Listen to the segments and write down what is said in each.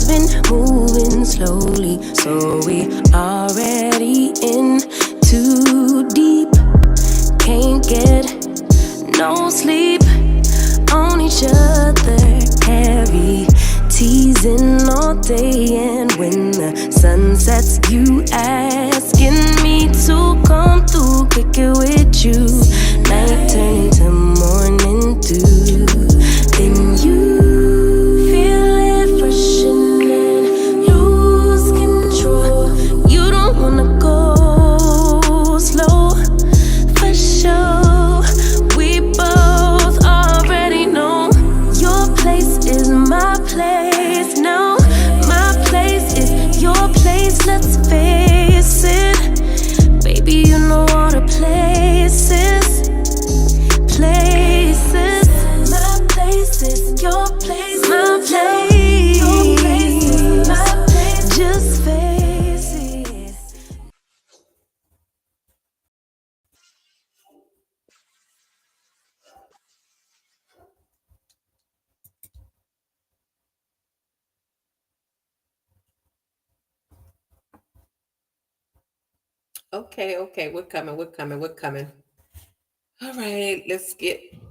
Time's been moving slowly, so we already in too deep. Can't get no sleep on each other, heavy teasing all day, and when the sun sets, you asking me to come through, kick it with you. Night turning to morning dew, then you feel it rushing and lose control. You don't wanna go slow, for sure. We both already know your place is my place now. My place is your place, let's face it. Baby, you know all the places. Places. My place is your place. My place. Your place is my place. Just face it. Okay, we're coming. All right,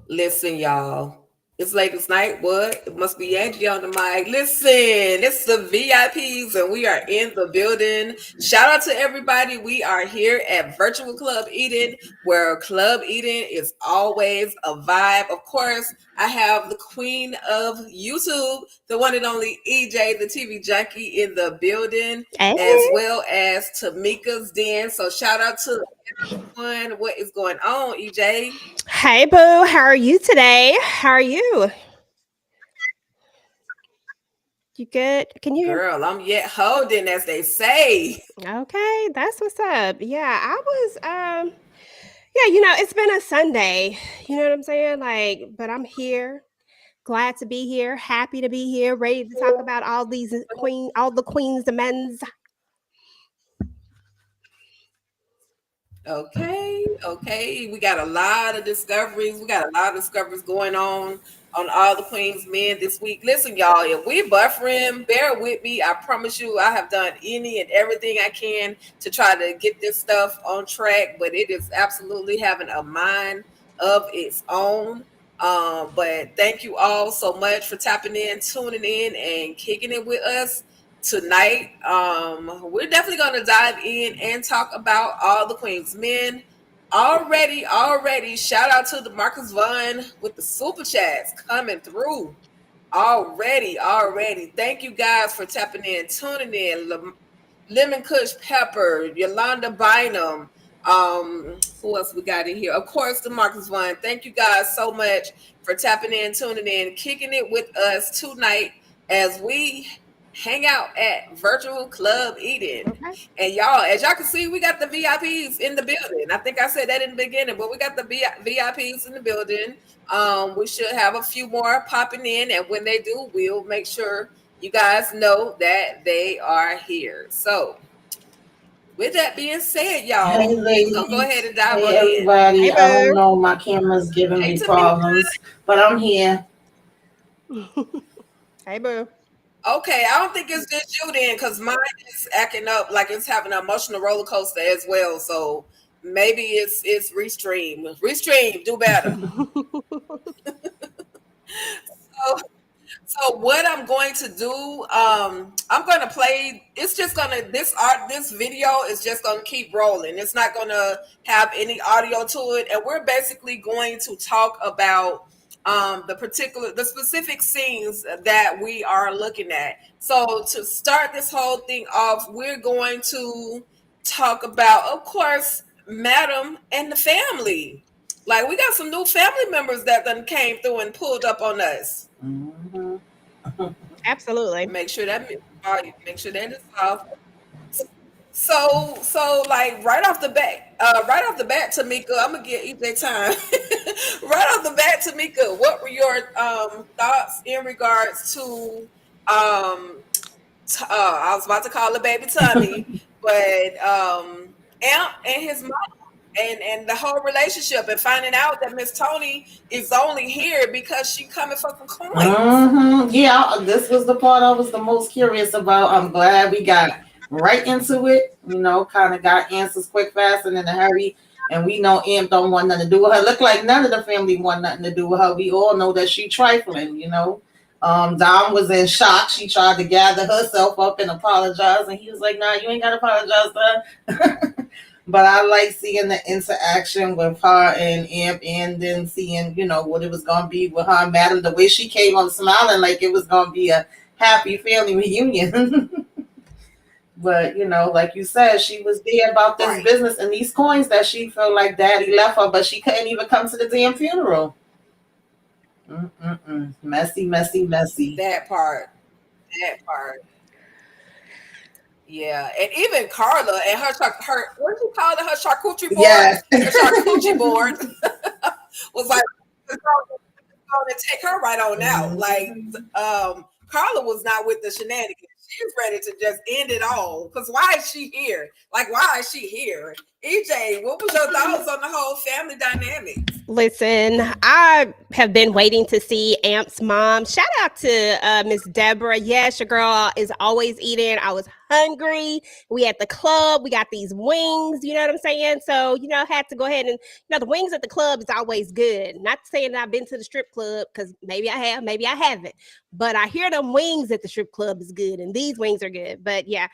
listen, y'all. It's ladies' night. What? It must be Angie on the mic. Listen, it's the VIPs, and we are in the building. Shout out to everybody. We are here at Virtual Club Eden, where Club Eden is always a vibe. Of course, I have the queen of YouTube, the one and only EJ, the TV junkie, in the building, Hey. as well as Tamika's Den. So shout out to everyone. What is going on, EJ? Hey, boo. How are you today? How are you? You good? Can you hear? Girl, I'm yet holding, as they say. Okay, that's what's up. Yeah, I was yeah, it's been a Sunday. You know what I'm saying? Like, but I'm here. Glad to be here, happy to be here, ready to talk about all the queens, the men's. Okay. We got a lot of discoveries. We got a lot of discoveries going on all the Queen's men this week. Listen, y'all, if we buffering, bear with me. I promise you, I have done any and everything I can to try to get this stuff on track, but it is absolutely having a mind of its own. But thank you all so much for tapping in, tuning in, and kicking it with us tonight. We're definitely going to dive in and talk about all the Queen's men. Already, shout out to the Marcus Vaughn with the super chats coming through. Already. Thank you guys for tapping in, tuning in. Lemon Kush Pepper, Yolanda Bynum. Who else we got in here? Of course, the Marcus Vaughn. Thank you guys so much for tapping in, tuning in, kicking it with us tonight as we hang out at Virtual Club Eden. Okay. And y'all, as y'all can see, we got the VIPs in the building. I think I said that in the beginning, but we got the VIPs in the building. We should have a few more popping in, and when they do, we'll make sure you guys know that they are here. So, with that being said, y'all, Hey, we're gonna go ladies. ahead and dive Hey, on in. everybody. Hey, I don't boo. know. My camera's giving Hey, me Tamika. problems, but I'm here. Hey, boo. Okay, I don't think it's just you then, because mine is acting up like it's having an emotional roller coaster as well. So maybe it's Restream. Restream, do better. So, so what I'm going to do, I'm going to play. It's just gonna this video is just gonna keep rolling. It's not gonna have any audio to it, and we're basically going to talk about the specific scenes that we are looking at. So to start this whole thing off, we're going to talk about, of course, Madam and the family. Like, we got some new family members that then came through and pulled up on us. Mm-hmm. Absolutely. Make sure that is off. So like right off the bat, Tamika, I'm gonna get each time. Right off the bat, Tamika, what were your thoughts in regards to I was about to call the baby Tommy, but Amp and his mom. and the whole relationship, and finding out that Miss Tony is only here because she coming for some coins. Yeah, this was the part I was the most curious about. I'm glad we got right into it. Kind of got answers quick, fast, and in a hurry. And we know Imp don't want nothing to do with her. Look like none of the family want nothing to do with her. We all know that she trifling. Dom was in shock. She tried to gather herself up and apologize, and he was like, "Nah, you ain't gotta apologize to her." But I like seeing the interaction with her and Imp, and then seeing, what it was gonna be with her and Madam. The way she came up smiling like it was gonna be a happy family reunion. But like you said, she was there about this Right. business and these coins that she felt like Daddy left her, but she couldn't even come to the damn funeral. Mm-mm-mm. Messy, messy, messy. That part. That part. Yeah, and even Carla and her what do you call it? Her charcuterie board, Yes. her charcuterie board was like it's going to take her right on out. Like Carla was not with the shenanigans. She's ready to just end it all. Because why is she here? Like, why is she here? EJ, what was your thoughts on the whole family dynamics? Listen, I have been waiting to see Amp's mom. Shout out to Miss Deborah. Yes, your girl is always eating. I was hungry. We at the club. We got these wings. You know what I'm saying? So, had to go ahead and, the wings at the club is always good. Not saying that I've been to the strip club, because maybe I have, maybe I haven't. But I hear them wings at the strip club is good, and these wings are good. But yeah,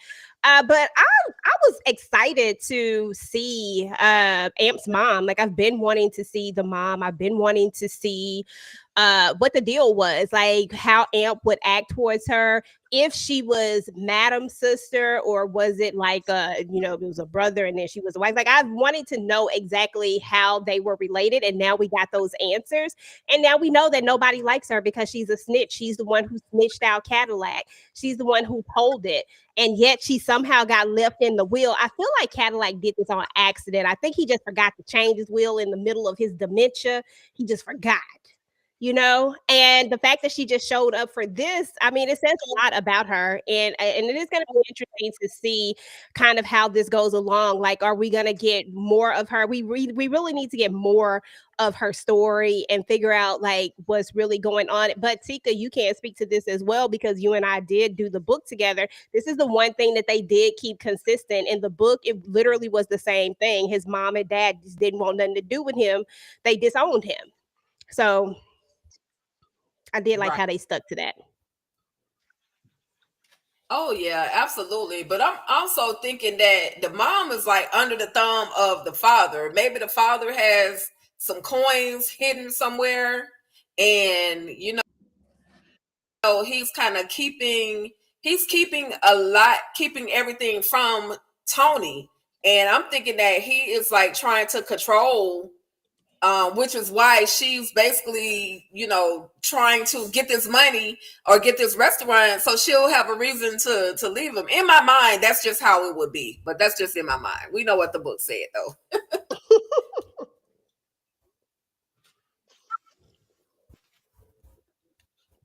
but I was excited to see Amp's mom. Like, I've been wanting to see the mom. I've been wanting to see what the deal was, like how Amp would act towards her, if she was Madam's sister, or was it like it was a brother and then she was a wife. Like, I wanted to know exactly how they were related, and now we got those answers. And now we know that nobody likes her because she's a snitch. She's the one who snitched out Cadillac. She's the one who told it. And yet she somehow got left in the wheel. I feel like Cadillac did this on accident. I think he just forgot to change his wheel in the middle of his dementia. He just forgot. And the fact that she just showed up for this, I mean, it says a lot about her, and it is going to be interesting to see kind of how this goes along. Like, are we going to get more of her? We really need to get more of her story and figure out like what's really going on. But Tika, you can speak to this as well, because you and I did do the book together. This is the one thing that they did keep consistent in the book. It literally was the same thing. His mom and dad just didn't want nothing to do with him. They disowned him. So I did like Right. how they stuck to that. Oh yeah, absolutely. But I'm also thinking that the mom is like under the thumb of the father. Maybe the father has some coins hidden somewhere, and he's kind of keeping a lot, keeping everything from Tony. And I'm thinking that he is like trying to control, which is why she's basically, trying to get this money or get this restaurant, so she'll have a reason to leave him. In my mind, that's just how it would be, but that's just in my mind. We know what the book said, though.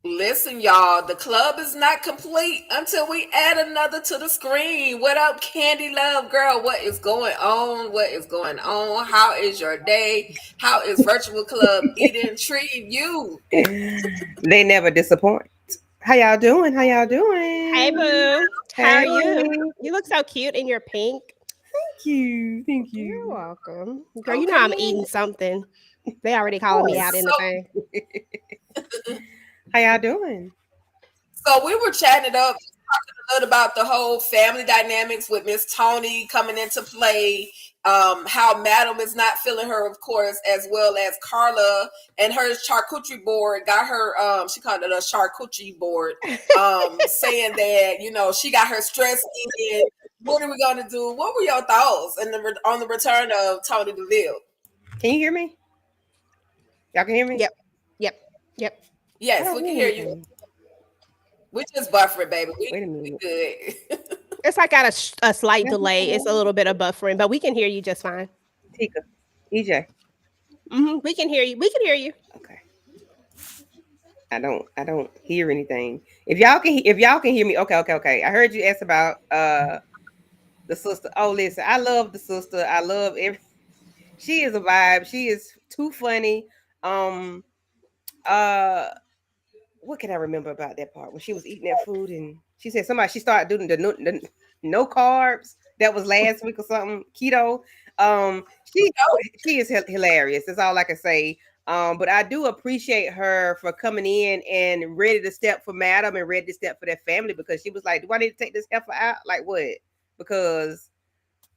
Listen, y'all, the club is not complete until we add another to the screen. What up, Candy Love Girl? What is going on? What is going on? How is your day? How is Virtual Club Eden treating you? They never disappoint. How y'all doing? How y'all Hey, doing? boo. How are Hey. you? You look so cute in your pink. Thank you. Thank You're you. welcome. Girl, you know I'm Okay. eating something. They already calling me out in the So, thing. How y'all doing? so we were chatting it up, talking a little about the whole family dynamics with Miss Tony coming into play. How Madam is not feeling her, of course, as well as Carla and her charcuterie board got her. She called it a charcuterie board, saying that she got her stress in. What are we gonna do? What were your thoughts on the return of Tony DeVille? Can you hear me? Y'all can hear me? Yep. Yep. Yep. I Yes, don't we can hear hear you. anything. We just buffering, baby. Wait a We minute. good. It's like got a slight delay. It's a little bit of buffering, but we can hear you just fine. Tika. EJ. We can hear you. We can hear you. Okay. I don't hear anything. If y'all can hear me, okay. I heard you ask about the sister. Oh, listen, I love the sister. I love She is a vibe. She is too funny. Um, uh, what can I remember about that part when she was eating that food and she said somebody she started doing the no carbs that was last week or something keto. She she is hilarious. That's all I can say. But I do appreciate her for coming in and ready to step for Madam and ready to step for that family because she was like, "Do I need to take this heifer out? Like what?" Because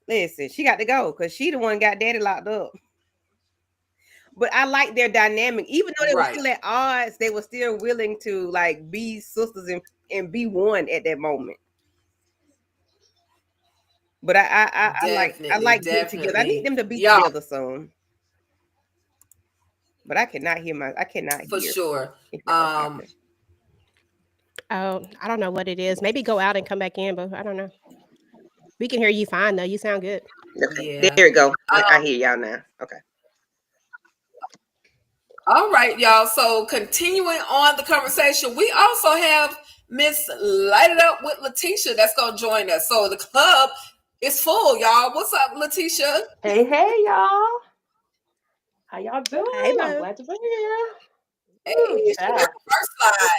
listen, she got to go because she the one got Daddy locked up. But I like their dynamic, even though they were Right. still at odds, they were still willing to like be sisters and be one at that moment. But I Definitely, like being together. I need definitely. them to be Y'all, together soon. But I cannot for hear. sure. It's not what's Um, happening. Oh, I don't know what it is. Maybe go out and come back in, but I don't know. We can hear you fine though. You sound good. Okay, yeah. there we go. I Um, hear y'all now. Okay. all right, y'all. So continuing on the conversation, we also have Miss Light It Up with Letitia that's gonna join us. So the club is full, y'all. What's up, Letitia? Hey, hey, y'all. How y'all Hey, doing? I'm bro. glad to be here. Hey, Ooh, she missed child. the first slide.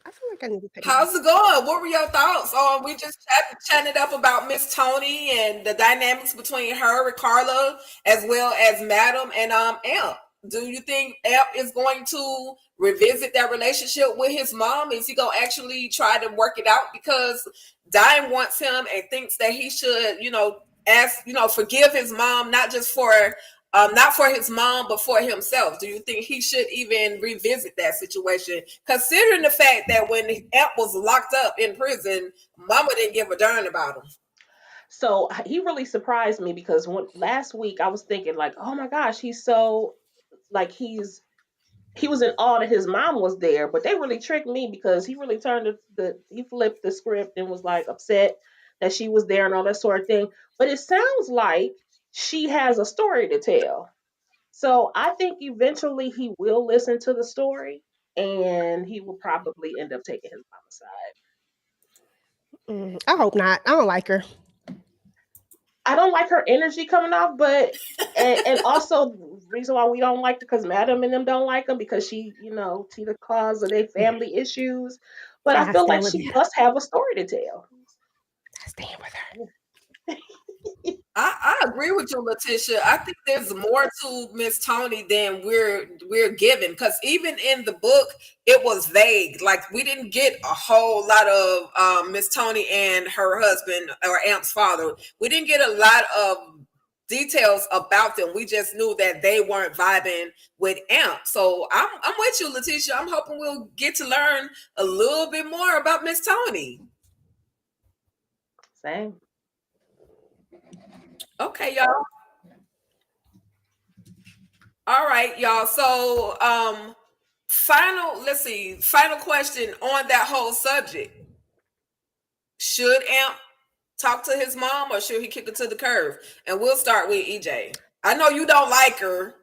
I feel like I need to take my. How's it going? What were your thoughts on? We just chatted up about Miss Tony and the dynamics between her and Carla, as well as Madam and Amp. Do you think Amp is going to revisit that relationship with his mom? Is he gonna actually try to work it out? Because Dime wants him and thinks that he should, ask, forgive his mom, not just for not for his mom, but for himself. Do you think he should even revisit that situation? Considering the fact that when Amp was locked up in prison, Mama didn't give a darn about him. So he really surprised me because last week I was thinking like, oh my gosh, he's so like he was in awe that his mom was there, but they really tricked me because he really turned he flipped the script and was like upset that she was there and all that sort of thing. But it sounds like she has a story to tell. So I think eventually he will listen to the story and he will probably end up taking his mama's side. I hope not. I don't like her. I don't like her energy coming off, but and also the reason why we don't like her because Madam and them don't like him because she the cause of their family issues. But I I feel stand like with she Madam. must have a story to tell. I stand with her. I agree with you, Letitia. I think there's more to Miss Tony than we're given. Because even in the book, it was vague. Like we didn't get a whole lot of Miss Tony and her husband or Amp's father. We didn't get a lot of details about them. We just knew that they weren't vibing with Amp. So I'm with you, Letitia. I'm hoping we'll get to learn a little bit more about Miss Tony. Same. Okay, y'all. All right, y'all. So, final question on that whole subject. Should Amp talk to his mom or should he kick her to the curb? And we'll start with EJ. I know you don't like her.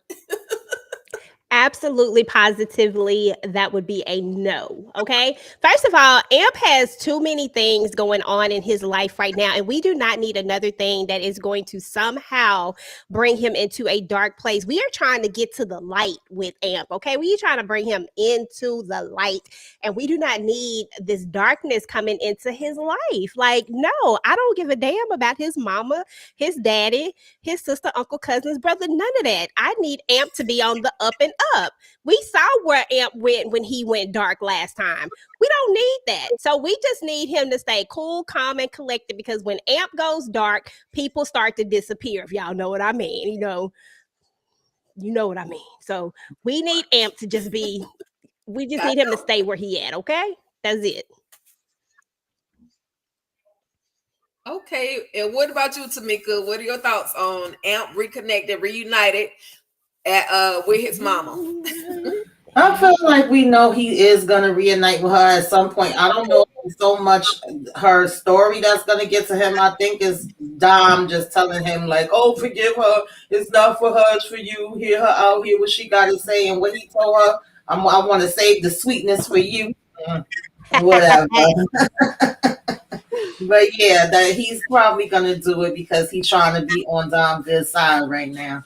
Absolutely, positively, that would be a no. Okay. First of all, Amp has too many things going on in his life right now, and we do not need another thing that is going to somehow bring him into a dark place. We are trying to get to the light with Amp. Okay. We are trying to bring him into the light, and we do not need this darkness coming into his life. Like, no, I don't give a damn about his mama, his daddy, his sister, uncle, cousins, brother, none of that. I need Amp to be on the up and up. We saw where Amp went when he went dark last time. We don't need that. So we just need him to stay cool, calm, and collected because when Amp goes dark, people start to disappear, if y'all know what I mean. You know what I mean. So we need Amp to just be, we just need him to stay where he at, okay? That's it. Okay. And what about you, Tamika? What are your thoughts on Amp reconnected, reunited with his mama? I feel like we know he is gonna reunite with her at some point. I don't know if it's so much her story that's gonna get to him. I think it's Dom just telling him like, "Oh, forgive her. It's not for her. It's for you. Hear her out. Hear what she got to say and what he told her. I want to save the sweetness for you. Whatever." But yeah, that he's probably gonna do it because he's trying to be on Dom's good side right now.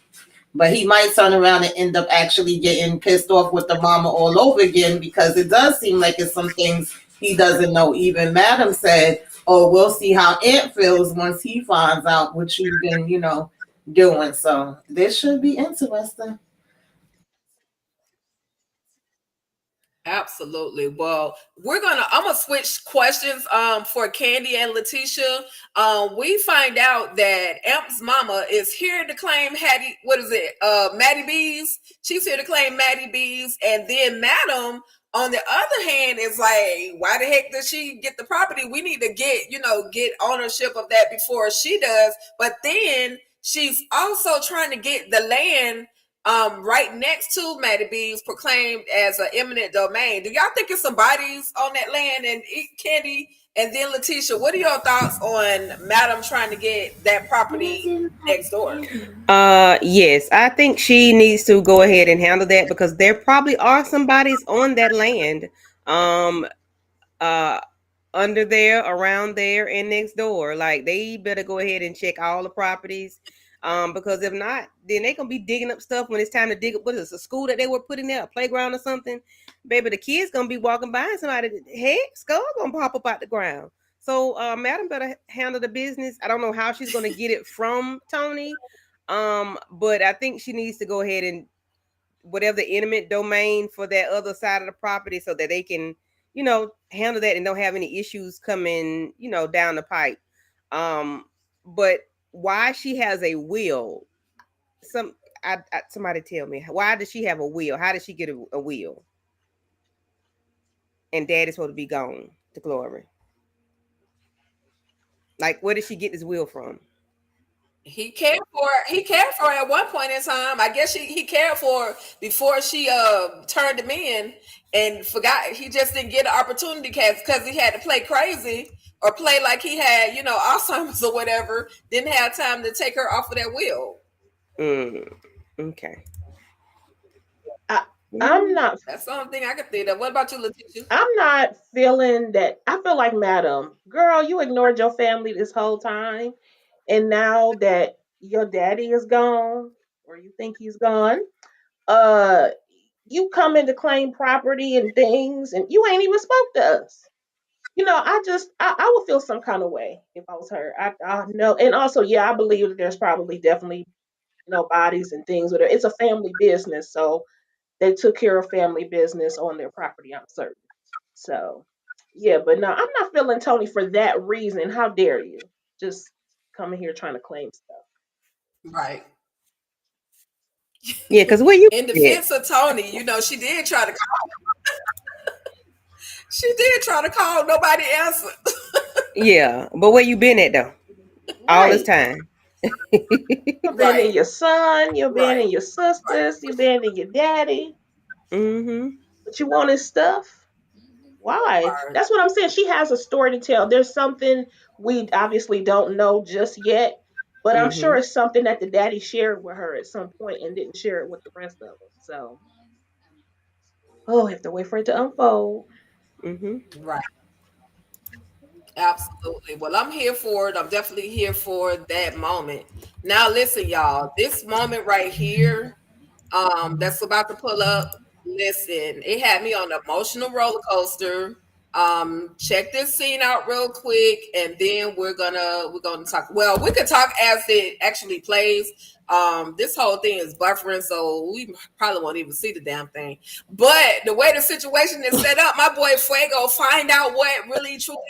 But he might turn around and end up actually getting pissed off with the mama all over again because it does seem like it's some things he doesn't know. Even Madam said, "Oh, we'll see how Aunt feels once he finds out what you've been, doing." So this should be interesting. Absolutely. Well, I'm gonna switch questions for Candy and Letitia. We find out that Amp's mama is here to claim Hattie, what is it? Maddie B's. She's here to claim Maddie B's, and then Madam on the other hand is like, why the heck does she get the property? We need to get ownership of that before she does. But then she's also trying to get the land right next to Maddie B's proclaimed as an eminent domain. Do y'all think it's some bodies on that land? And Candy and then Letitia, what are your thoughts on Madam trying to get that property next door? Yes, I think she needs to go ahead and handle that because there probably are some bodies on that land. Um, uh under there, around there, and next door. Like they better go ahead and check all the properties. Because if not, then they gonna be digging up stuff when it's time to dig up what is it, a school that they were putting there, a playground or something. Baby, the kids gonna be walking by and somebody head skull gonna pop up out the ground. So Madam better handle the business. I don't know how she's gonna get it from Tony. But I think she needs to go ahead and whatever the intimate domain for that other side of the property so that they can, handle that and don't have any issues coming, down the pipe. But why she has a will, somebody tell me, why does she have a will? How did she get a will? And dad is supposed to be gone to glory. Like, where did she get this will from? He cared for her at one point in time. I guess he cared for her before she turned him in and forgot he just didn't get an opportunity because he had to play crazy or play like he had, Alzheimer's or whatever, didn't have time to take her off of that wheel. Mm, okay. I, I'm not That's the only thing I could think of. What about you, Letitia? I'm not feeling that. I feel like, Madam, girl, you ignored your family this whole time. And now that your daddy is gone, or you think he's gone, uh, you come in to claim property and things, and you ain't even spoke to us. I would feel some kind of way if I was her. I know, and also, yeah, I believe that there's probably definitely bodies and things. Whatever. It's a family business, so they took care of family business on their property. I'm certain. So, yeah, but no, I'm not feeling Tony for that reason. How dare you? Just coming here trying to claim stuff. Right. Yeah, because where you In at? defense of Tony, she did try to call, nobody answered. Yeah, but where you been at though? All this Right. time. You've been Right, in your son, you've been right, in your right. sisters, you've been in your daddy, Mm-hmm. but you want his stuff? Why? Word. That's what I'm saying. She has a story to tell. There's something we obviously don't know just yet, but I'm sure Mm-hmm. it's something that the daddy shared with her at some point and didn't share it with the rest of us. So, oh, I have to wait for it to unfold. Mm-hmm. Right. Absolutely. Well, I'm here for it. I'm definitely here for that moment. Now, listen, y'all. This moment right here, that's about to pull up. Listen, it had me on an emotional roller coaster. Check this scene out real quick, and then we're gonna talk. Well, we could talk as it actually plays. This whole thing is buffering, so we probably won't even see the damn thing. But the way the situation is set up, my boy Fuego find out what really truly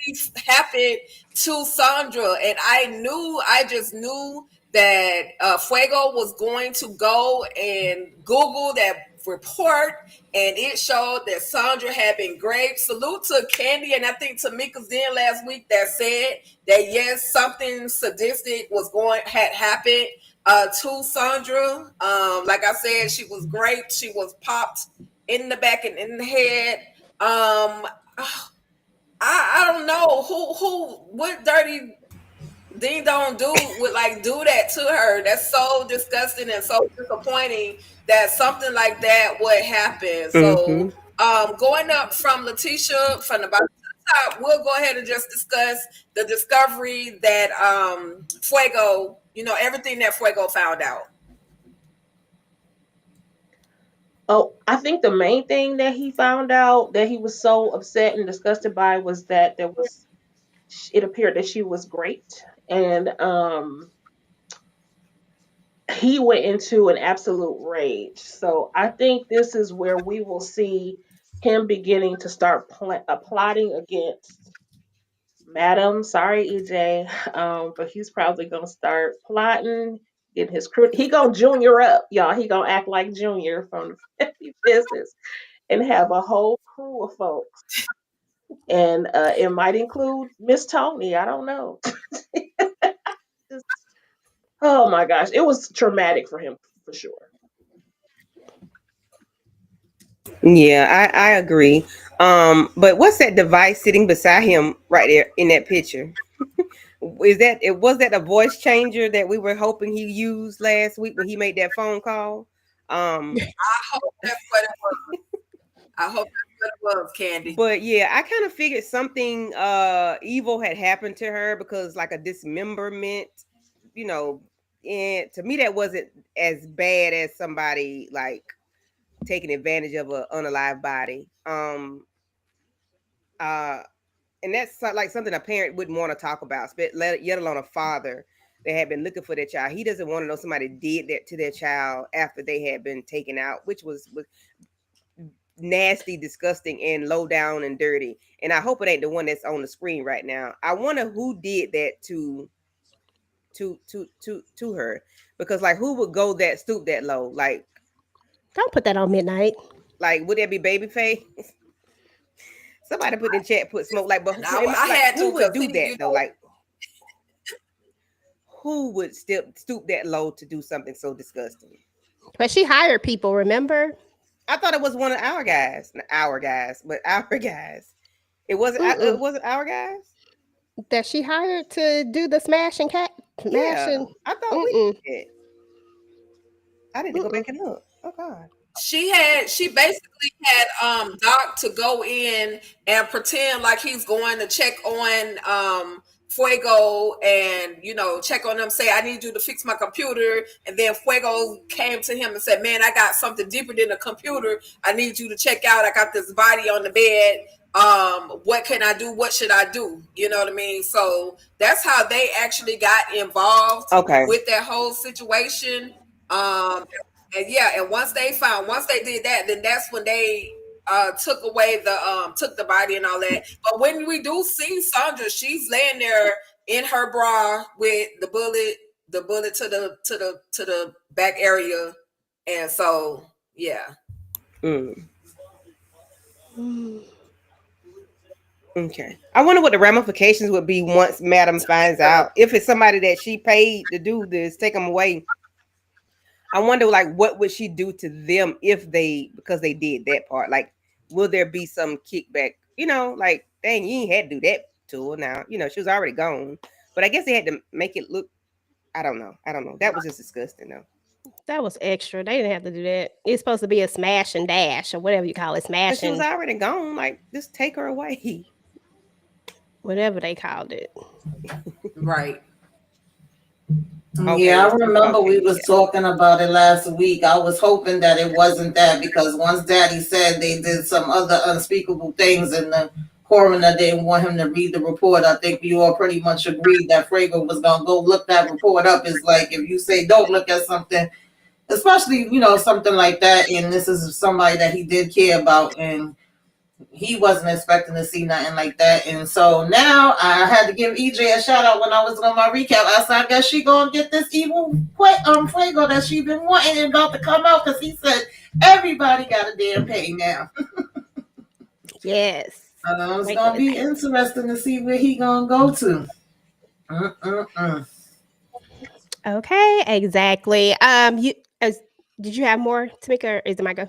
happened to Sandra, and I just knew that Fuego was going to go and Google that report, and it showed that Sandra had been raped. Salute to Candy and I think Tamika's Den last week that said that yes, something sadistic had happened to Sandra. Like I said, she was raped. She was popped in the back and in the head. I don't know what dirty ding dong dude would like do that to her. That's so disgusting and so disappointing that something like that would happen. Mm-hmm. So going up from Letitia from the bottom we'll go ahead and just discuss the discovery that Fuego, everything that Fuego found out. Oh, I think the main thing that he found out that he was so upset and disgusted by was that it appeared that she was great. And he went into an absolute rage. So I think this is where we will see him beginning to start plotting against Madam. Sorry, EJ, but he's probably gonna start plotting. Getting his crew, he gonna junior up, y'all. He gonna act like Junior from the Family Business and have a whole crew of folks. And it might include Miss Tony. I don't know. Oh my gosh, it was traumatic for him for sure. Yeah, I agree. But what's that device sitting beside him right there in that picture? Was that a voice changer that we were hoping he used last week when he made that phone call? Um, I hope that's what it was. I hope that's what it was, Candy. but yeah, I kind of figured something evil had happened to her because like a dismemberment, you know, and to me that wasn't as bad as somebody like taking advantage of an unalive body. Uh and that's like something a parent wouldn't want to talk about, yet alone a father that had been looking for their child. He doesn't want to know somebody did that to their child after they had been taken out, which was nasty, disgusting, and low down and dirty. And I hope it ain't the one that's on the screen right now. I wonder who did that to her, because like who would go that stoop that low? Don't put that on midnight. Like would that be Babyface? Somebody put in chat, put smoke like, but And I like had to who would because do he, that though? Like who would stoop that low to do something so disgusting? But she hired people, remember? I thought it was one of our guys, not our guys, but our guys. It wasn't. It Mm-mm. wasn't our guys. That she hired to do the Yeah, smashing. I thought we Mm-mm. did. I need to go Mm-mm. back and look. Oh God. she basically had Doc to go in and pretend like he's going to check on Fuego and check on them, say I need you to fix my computer, and then Fuego came to him and said, man, I got something deeper than a computer I need you to check out. I got this body on the bed. What can I do? What should I do? You know what I mean? So that's how they actually got involved Okay. with that whole situation. And yeah, and once they did that, then that's when they took the body and all that. But when we do see Sandra, she's laying there in her bra with the bullet to the back area. And so yeah. Mm, Mm. okay. I wonder what the ramifications would be once Madam finds out. If it's somebody that she paid to do this, take them away. I wonder, like, what would she do to them because they did that part? Like, will there be some kickback? Like, dang, you ain't had to do that to her. Now, she was already gone. But I guess they had to make it look. I don't know. That was just disgusting, though. That was extra. They didn't have to do that. It's supposed to be a smash and dash or whatever you call it, But she was smashing, already gone. Like, just take her away. whatever they called it. Right. Okay, Yeah, I let's talk remember about we Candy was Cat. talking about it last week. I was hoping that it wasn't that because once Daddy said they did some other unspeakable things and the coroner didn't want him to read the report, I think we all pretty much agreed that Frago was gonna go look that report up. It's like if you say don't look at something, especially something like that, and this is somebody that he did care about, and he wasn't expecting to see nothing like that. And so now I had to give EJ a shout out when I was on my recap. I said, I guess she gonna get this evil Fuego that she been wanting and about to come out because he said everybody got a damn pay now. Yes. It's Fuego gonna is be happy. interesting to see where he gonna go to. Mm-mm-mm. Okay, exactly. You as did you have more, Tamika, or is it my go?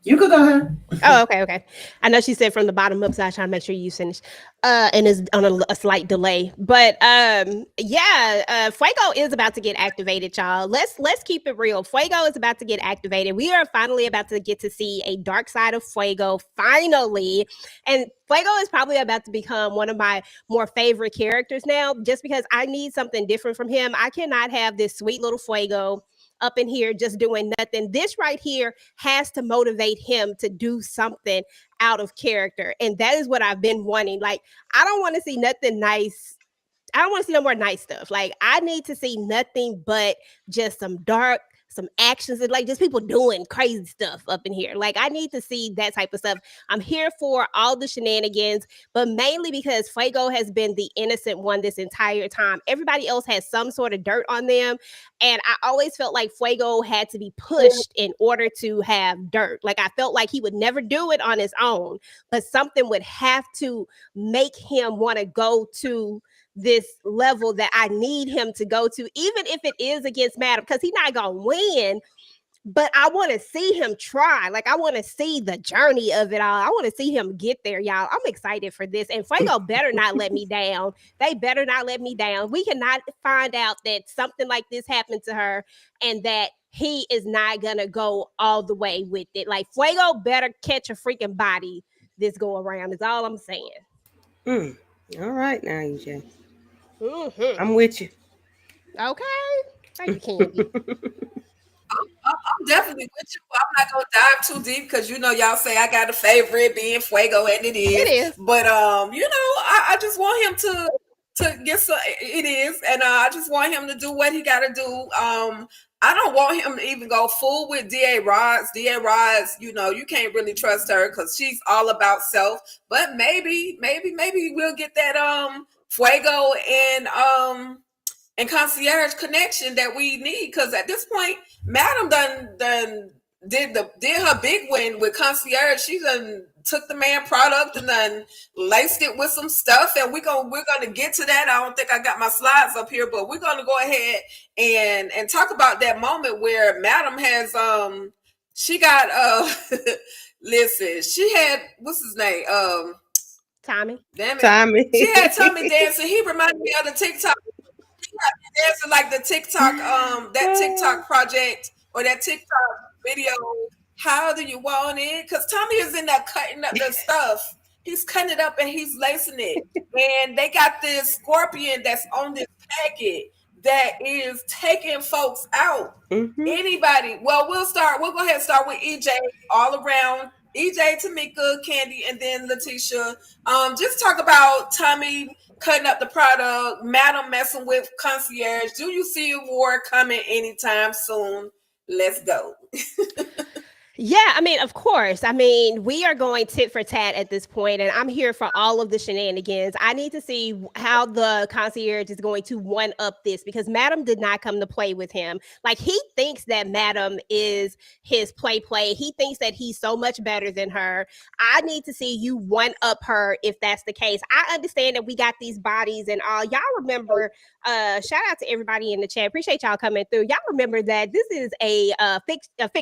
You could go ahead. Oh, okay, okay. I know she said from the bottom up, so I was trying to make sure you finish. And is on a slight delay, but yeah, Fuego is about to get activated, y'all. Let's keep it real. Fuego is about to get activated. We are finally about to get to see a dark side of Fuego, finally, and Fuego is probably about to become one of my more favorite characters now, just because I need something different from him. I cannot have this sweet little Fuego up in here just doing nothing. This right here has to motivate him to do something out of character. And that is what I've been wanting. Like, I don't want to see nothing nice. I don't want to see no more nice stuff. Like, I need to see nothing but just some dark, some actions, and like just people doing crazy stuff up in here. Like, I need to see that type of stuff. I'm here for all the shenanigans, but mainly because Fuego has been the innocent one this entire time. Everybody else has some sort of dirt on them. And I always felt like Fuego had to be pushed in order to have dirt. Like, I felt like he would never do it on his own, but something would have to make him want to go to this level that I need him to go to, even if it is against Madam, because he's not gonna win. But I want to see him try. Like, I want to see the journey of it all. I want to see him get there, y'all. I'm excited for this. And Fuego better not let me down. They better not let me down. We cannot find out that something like this happened to her and that he is not gonna go all the way with it. Like, Fuego better catch a freaking body this go around, is all I'm saying. All right now, EJ. Mm-hmm. I'm with you. Okay. Thank you, Candy. I'm definitely with you. I'm not gonna dive too deep because you know y'all say I got a favorite being Fuego, and it is. It is. But you know, I just want him to get some. It is, and I just want him to do what he got to do. I don't want him to even go full with Da Rods. Da Rods, you know, you can't really trust her because she's all about self. But maybe we'll get that Fuego and concierge connection that we need, because at this point, Madam done did her big win with concierge. She done took the man product and then laced it with some stuff, and we're gonna get to that. I don't think I got my slides up here, but we're gonna go ahead and talk about that moment where Madam has she got listen, she had, what's his name, Tommy. damn it, Tommy. she had Tommy dancing. He reminded me of the TikTok. Dancing like the TikTok, that TikTok project or that TikTok video. How do you want it? Because Tommy is in there cutting up the stuff. He's cutting it up and he's lacing it. And they got this scorpion that's on this packet that is taking folks out. Anybody? Well, we'll go ahead and start with EJ all around. EJ, Tamika, Candy, and then Letitia. Just talk about Tommy cutting up the product, Madam messing with concierge. Do you see a war coming anytime soon? Let's go. Yeah, I mean, of course. I mean, we are going tit for tat at this point, and I'm here for all of the shenanigans. I need to see how the concierge is going to one up this, because Madam did not come to play with him. Like, he thinks that Madam is his play. He thinks that he's so much better than her. I need to see you one up her if that's the case. I understand that we got these bodies and all. Y'all remember, shout out to everybody in the chat. Appreciate y'all coming through. Y'all remember that this is a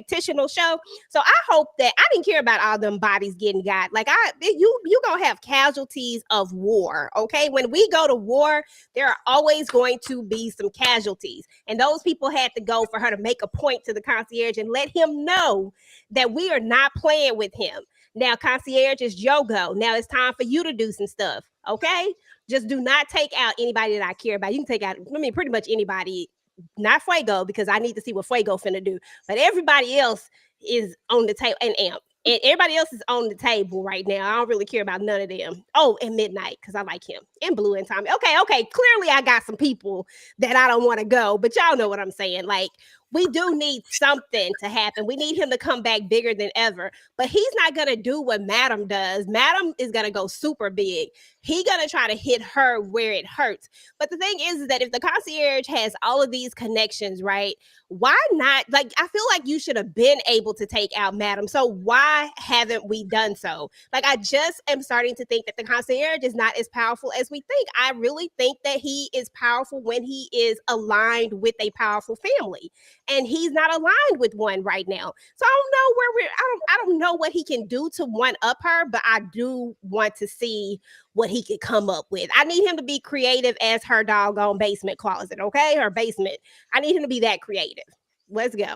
fictional show. So I hope that I didn't care about all them bodies getting got. Like, you gonna have casualties of war. Okay, when we go to war, there are always going to be some casualties, and those people had to go for her to make a point to the concierge and let him know that we are not playing with him. Now, concierge is Yogo. Now it's time for you to do some stuff. Okay, just do not take out anybody that I care about. You can take out, I mean, pretty much anybody. Not Fuego, because I need to see what Fuego finna do. But everybody else is on the table, and Amp. And everybody else is on the table right now. I don't really care about none of them. Oh, and Midnight, because I like him. And Blue and Tommy. Okay. Clearly I got some people that I don't want to go, but y'all know what I'm saying. Like, we do need something to happen. We need him to come back bigger than ever. But he's not going to do what Madam does. Madam is going to go super big. He's going to try to hit her where it hurts. But the thing is that if the concierge has all of these connections, right, why not? Like, I feel like you should have been able to take out Madam. So why haven't we done so? Like, I just am starting to think that the concierge is not as powerful as we think. I really think that he is powerful when he is aligned with a powerful family. and he's not aligned with one right now. So I don't know where we're. I don't know what he can do to one up her, but I do want to see what he could come up with. I need him to be creative as her doggone basement closet. Okay, her basement. I need him to be that creative. Let's go,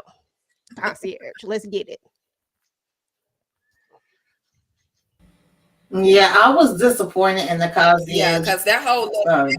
concierge. Let's get it. Yeah, I was disappointed in the Yeah, concierge. because that whole Sorry.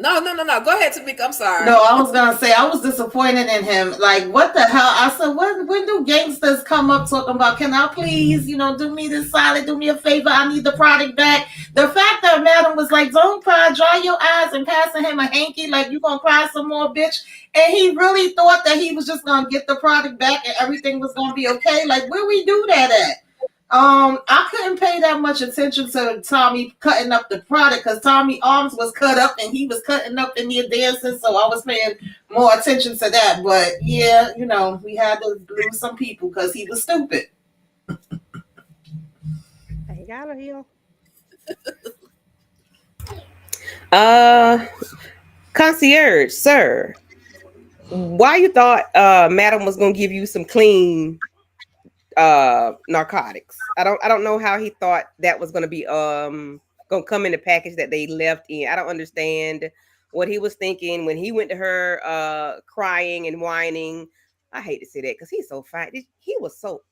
no. Go ahead, Tamika. I'm sorry. No, I was gonna say I was disappointed in him. Like, what the hell? I said, when do gangsters come up talking about, can I please, do me this solid, do me a favor, I need the product back. The fact that Madam was like, don't cry, dry your eyes, and passing him a hanky, like you gonna cry some more, bitch. And he really thought that he was just gonna get the product back and everything was gonna be okay. Like, where we do that at? I couldn't pay that much attention to Tommy cutting up the product because Tommy arms was cut up and he was cutting up in there dancing, so I was paying more attention to that. But yeah, we had to lose some people because he was stupid. They got to heal. Concierge, sir. Why you thought Madam was gonna give you some clean narcotics? I don't know how he thought that was gonna be gonna come in the package that they left in. I don't understand what he was thinking when he went to her crying and whining. I hate to say that because he's so fine. He was so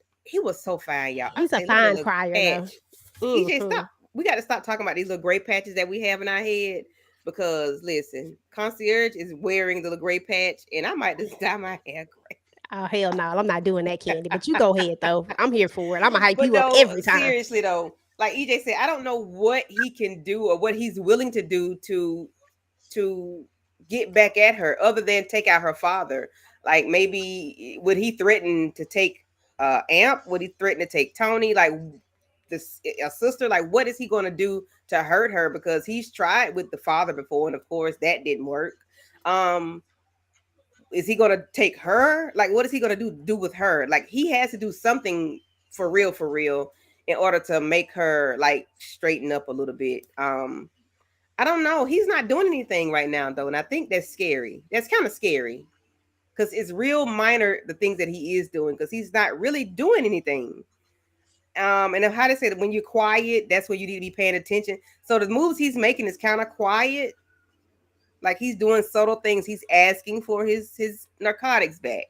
fine, y'all. He's a Say, look at that fine little crier, patch. though. EJ, stop. We got to stop talking about these little gray patches that we have in our head. Because listen, concierge is wearing the little gray patch, and I might just dye my hair gray. Oh hell no, I'm not doing that, Candy. But you go ahead though. I'm here for it. I'm gonna hype But you up no, every time. seriously though, like EJ said, I don't know what he can do or what he's willing to do to get back at her, other than take out her father. Like maybe would he threaten to take Amp? Would he threaten to take Tony? Like this a sister? Like what is he going to do to hurt her? Because he's tried with the father before, and of course that didn't work. Is he gonna take her? Like, what is he gonna do with her? Like, he has to do something for real, in order to make her like straighten up a little bit. I don't know. He's not doing anything right now though, and I think that's scary. That's kind of scary because it's real minor the things that he is doing because he's not really doing anything. And how to say that when you're quiet, that's where you need to be paying attention. So the moves he's making is kind of quiet. Like he's doing subtle things. He's asking for his narcotics back.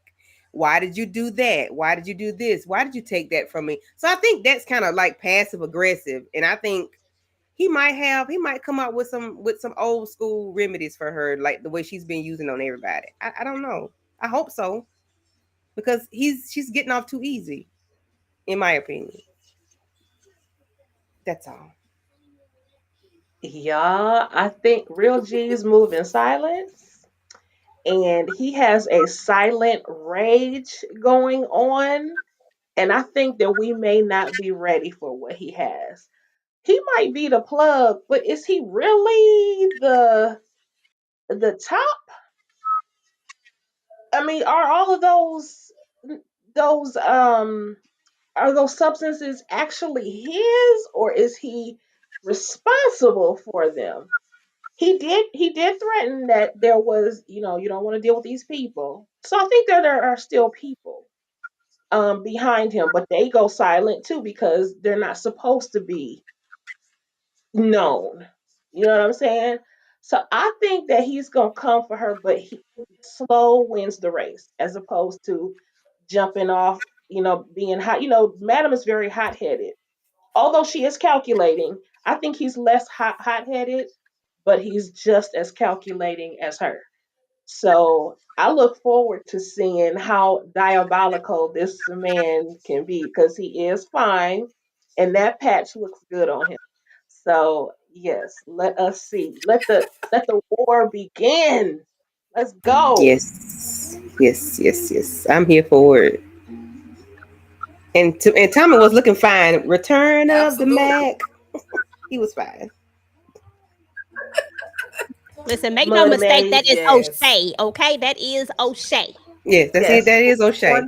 Why did you do that? Why did you do this? Why did you take that from me? So I think that's kind of like passive aggressive. And I think he might come up with some old school remedies for her, like the way she's been using on everybody. I don't know. I hope so. Because she's getting off too easy, in my opinion. That's all. Yeah, I think Real G's move in silence, and he has a silent rage going on. And I think that we may not be ready for what he has. He might be the plug, but is he really the top? I mean, are all of those are those substances actually his, or is he responsible for them? He did threaten that there was, you don't want to deal with these people. So I think that there are still people behind him, but they go silent too because they're not supposed to be known. You know what I'm saying? So I think that he's gonna come for her, but slow wins the race as opposed to jumping off, being hot. Madam is very hot headed. Although she is calculating, I think he's less hot headed, but he's just as calculating as her. So I look forward to seeing how diabolical this man can be because he is fine and that patch looks good on him. So yes, let us see. Let the war begin. Let's go. Yes. Yes, yes, yes. I'm here for it. And Tommy was looking fine. Return of the Absolutely. Mac. He was fine. Listen, make no Money mistake, made. that is Yes. O'Shea, okay? That is O'Shea. Yes, that's it. Yes. That is O'Shea.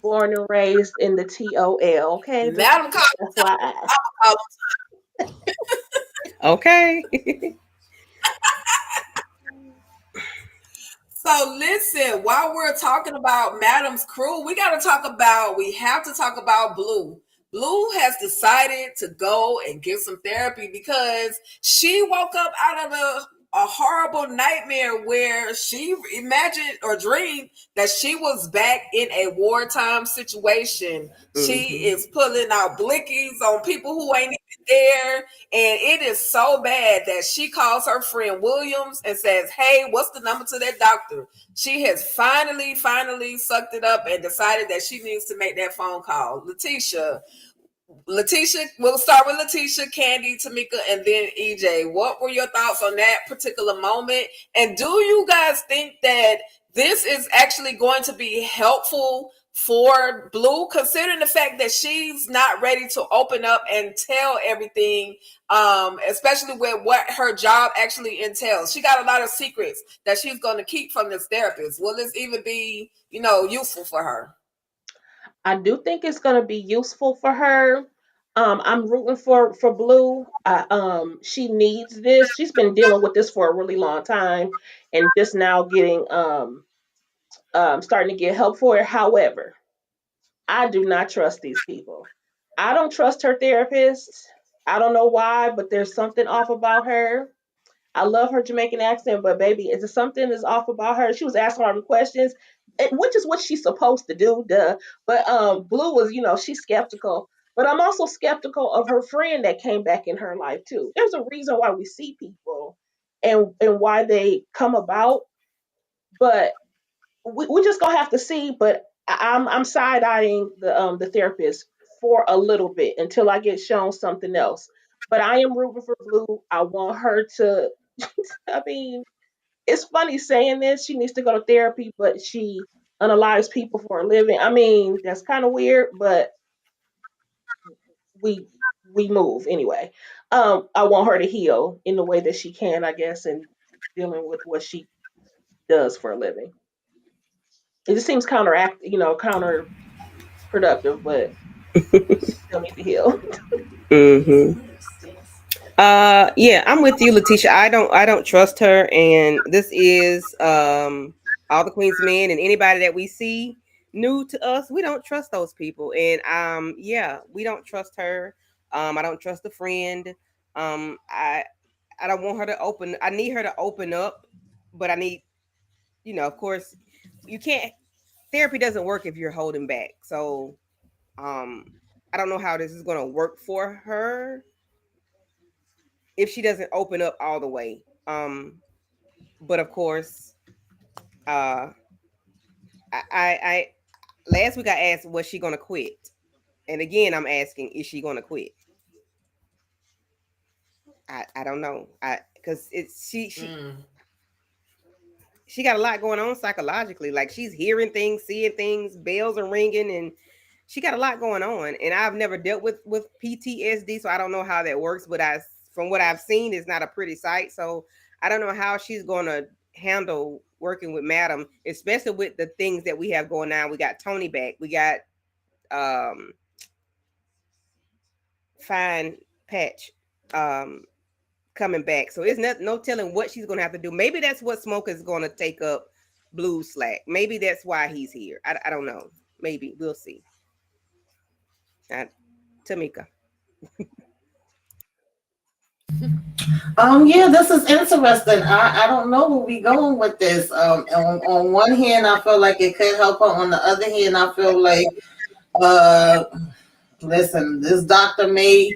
Born and raised in the TOL. Okay, just Madam called FYI. Okay. So listen, while we're talking about Madam's crew, we have to talk about Blue. Blue has decided to go and get some therapy because she woke up out of a horrible nightmare where she imagined or dreamed that she was back in a wartime situation. She Mm-hmm. is pulling out blickies on people who ain't even there. And it is so bad that she calls her friend Williams and says, "Hey, what's the number to that doctor?" She has finally sucked it up and decided that she needs to make that phone call. Letitia, we'll start with Letitia, Candy, Tamika, and then EJ. What were your thoughts on that particular moment? And do you guys think that this is actually going to be helpful for Blue, considering the fact that she's not ready to open up and tell everything, especially with what her job actually entails? She got a lot of secrets that she's going to keep from this therapist. Will this even be, useful for her? I do think it's going to be useful for her. I'm rooting for Blue. She needs this. She's been dealing with this for a really long time, and just now getting starting to get help for it. However, I do not trust these people. I don't trust her therapist. I don't know why, but there's something off about her. I love her Jamaican accent, but baby, is there something that's off about her? She was asking all the questions, which is what she's supposed to do, duh. But Blue was, she's skeptical. But I'm also skeptical of her friend that came back in her life too. There's a reason why we see people and why they come about, but we just gonna have to see. But I'm side eyeing the therapist for a little bit until I get shown something else. But I am rooting for Blue. I want her to. I mean, it's funny saying this. She needs to go to therapy, but she unalives people for a living. I mean, that's kind of weird, but we we move anyway. I want her to heal in the way that she can, I guess, and dealing with what she does for a living. It just seems counterproductive, but she still needs to heal. Mm-hmm. Yeah, I'm with you, Letitia. I don't trust her, and this is all the Queen's men and anybody that we see new to us. We don't trust those people, and yeah, we don't trust her. I don't trust the friend. I don't want her to open. I need her to open up, but I need, of course, you can't. Therapy doesn't work if you're holding back. So, um, I don't know how this is going to work for her if she doesn't open up all the way. But of course, uh, I last week I asked, was she gonna quit? And again, I'm asking, is she gonna quit? I don't know. Because it's she got a lot going on psychologically. Like she's hearing things, seeing things, bells are ringing, and she got a lot going on. And I've never dealt with PTSD, so I don't know how that works. But from what I've seen, it's not a pretty sight. So I don't know how she's gonna handle working with Madam, especially with the things that we have going on. We got Tony back. We got um Fine Patch coming back. So it's no telling what she's gonna have to do. Maybe that's what Smoke is gonna take up Blue slack. Maybe that's why he's here. I don't know. Maybe we'll see. Tamika. Yeah, this is interesting. I don't know where we going with this. On one hand, I feel like it could help her. On the other hand, I feel like, uh, listen, this doctor may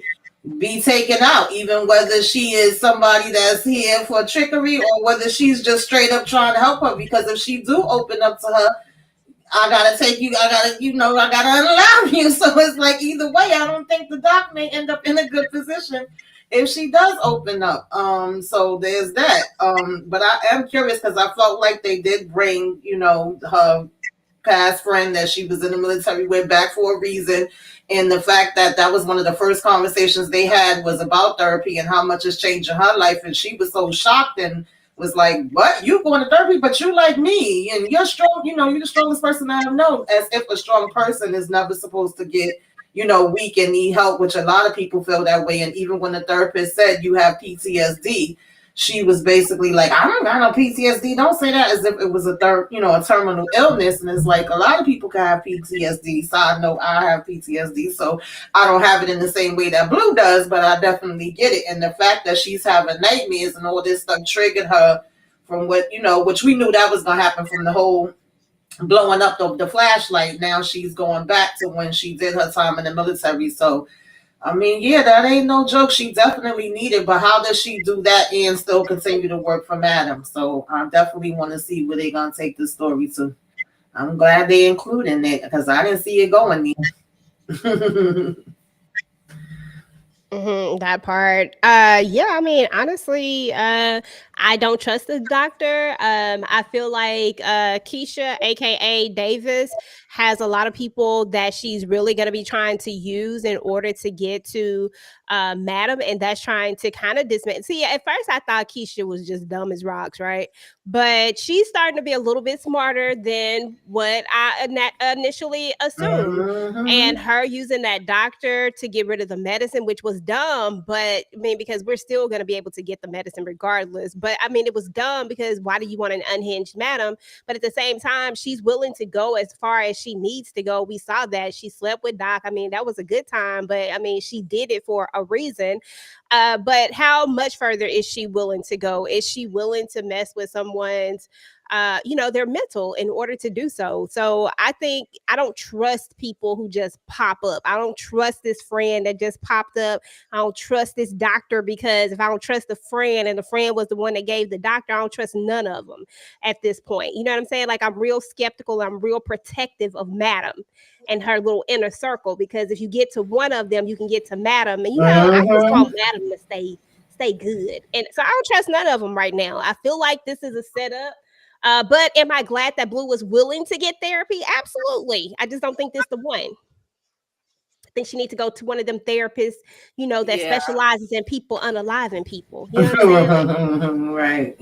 be taken out, even whether she is somebody that's here for trickery or whether she's just straight up trying to help her. Because if she do open up to her, I gotta take you. I gotta unallow you. So it's like either way, I don't think the doc may end up in a good position if she does open up. So there's that. But I am curious because I felt like they did bring, her past friend that she was in the military with back for a reason. And the fact that that was one of the first conversations they had was about therapy and how much it's changing her life. And she was so shocked and was like, "What? You going to therapy? But you like me, and you're strong. You're the strongest person I've known." As if a strong person is never supposed to get, weak and need help, which a lot of people feel that way. And even when the therapist said you have PTSD, she was basically like, I don't got no PTSD. Don't say that as if it was a third, a terminal illness. And it's like a lot of people can have PTSD. So I know I have PTSD. So I don't have it in the same way that Blue does, but I definitely get it. And the fact that she's having nightmares and all this stuff triggered her from what, which we knew that was going to happen from the whole blowing up the flashlight. Now she's going back to when she did her time in the military. So I mean, yeah, that ain't no joke. She definitely needed, but how does she do that and still continue to work for Madam? So I definitely want to see where they're gonna take this story to. I'm glad they including it because I didn't see it going there. That part. Yeah, I mean, honestly, I don't trust the doctor. I feel like Keisha, aka Davis, has a lot of people that she's really going to be trying to use in order to get to Madam, and that's trying to kind of dismiss. See, at first I thought Keisha was just dumb as rocks, right? But she's starting to be a little bit smarter than what I initially assumed. And Mm-hmm. her using that doctor to get rid of the medicine, which was dumb, but I mean, because we're still going to be able to get the medicine regardless. But I mean, it was dumb because why do you want an unhinged Madam? But at the same time, she's willing to go as far as she needs to go. We saw that she slept with Doc. I mean, that was a good time, but I mean, she did it for a reason. But how much further is she willing to go? Is she willing to mess with someone's their mental in order to do so? So I think I don't trust people who just pop up. I don't trust this friend that just popped up. I don't trust this doctor because if I don't trust the friend and the friend was the one that gave the doctor, I don't trust none of them at this point. You know what I'm saying? Like I'm real skeptical. I'm real protective of Madam and her little inner circle because if you get to one of them, you can get to Madam. And I just Mm-hmm. want Madam to stay good. And so I don't trust none of them right now. I feel like this is a setup. But am I glad that Blue was willing to get therapy? Absolutely. I just don't think this the one. I think she needs to go to one of them therapists, that Yeah, specializes in people unaliving people. You know what I'm saying? Like, Right.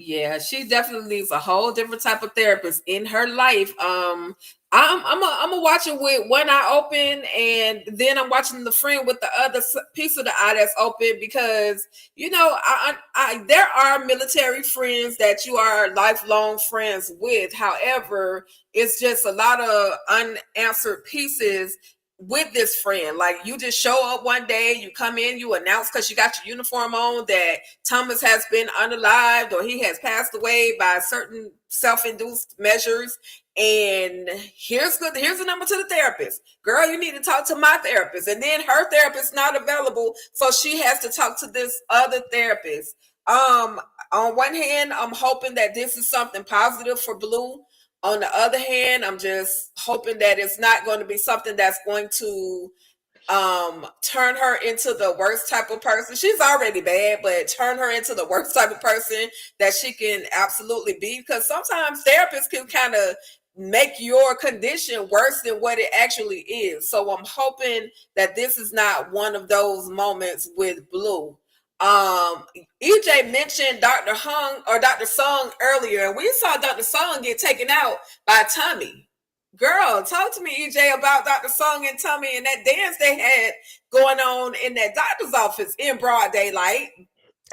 yeah, she definitely needs a whole different type of therapist in her life. I'm a watch it with one eye open, and then I'm watching the friend with the other piece of the eye that's open because there are military friends that you are lifelong friends with. However, it's just a lot of unanswered pieces with this friend. Like you just show up one day, you come in, you announce because you got your uniform on that Thomas has been unalived or he has passed away by certain self-induced measures. And here's the number to the therapist. Girl, you need to talk to my therapist. And then her therapist not available, so she has to talk to this other therapist. On one hand, I'm hoping that this is something positive for Blue. On the other hand, I'm just hoping that it's not going to be something that's going to turn her into the worst type of person. She's already bad, but turn her into the worst type of person that she can absolutely be, because sometimes therapists can kind of make your condition worse than what it actually is. So I'm hoping that this is not one of those moments with Blue. EJ mentioned Dr. Hung or Dr. Sung earlier, and we saw Dr. Sung get taken out by Tommy. Girl, talk to me, EJ, about Dr. Sung and Tommy and that dance they had going on in that doctor's office in broad daylight.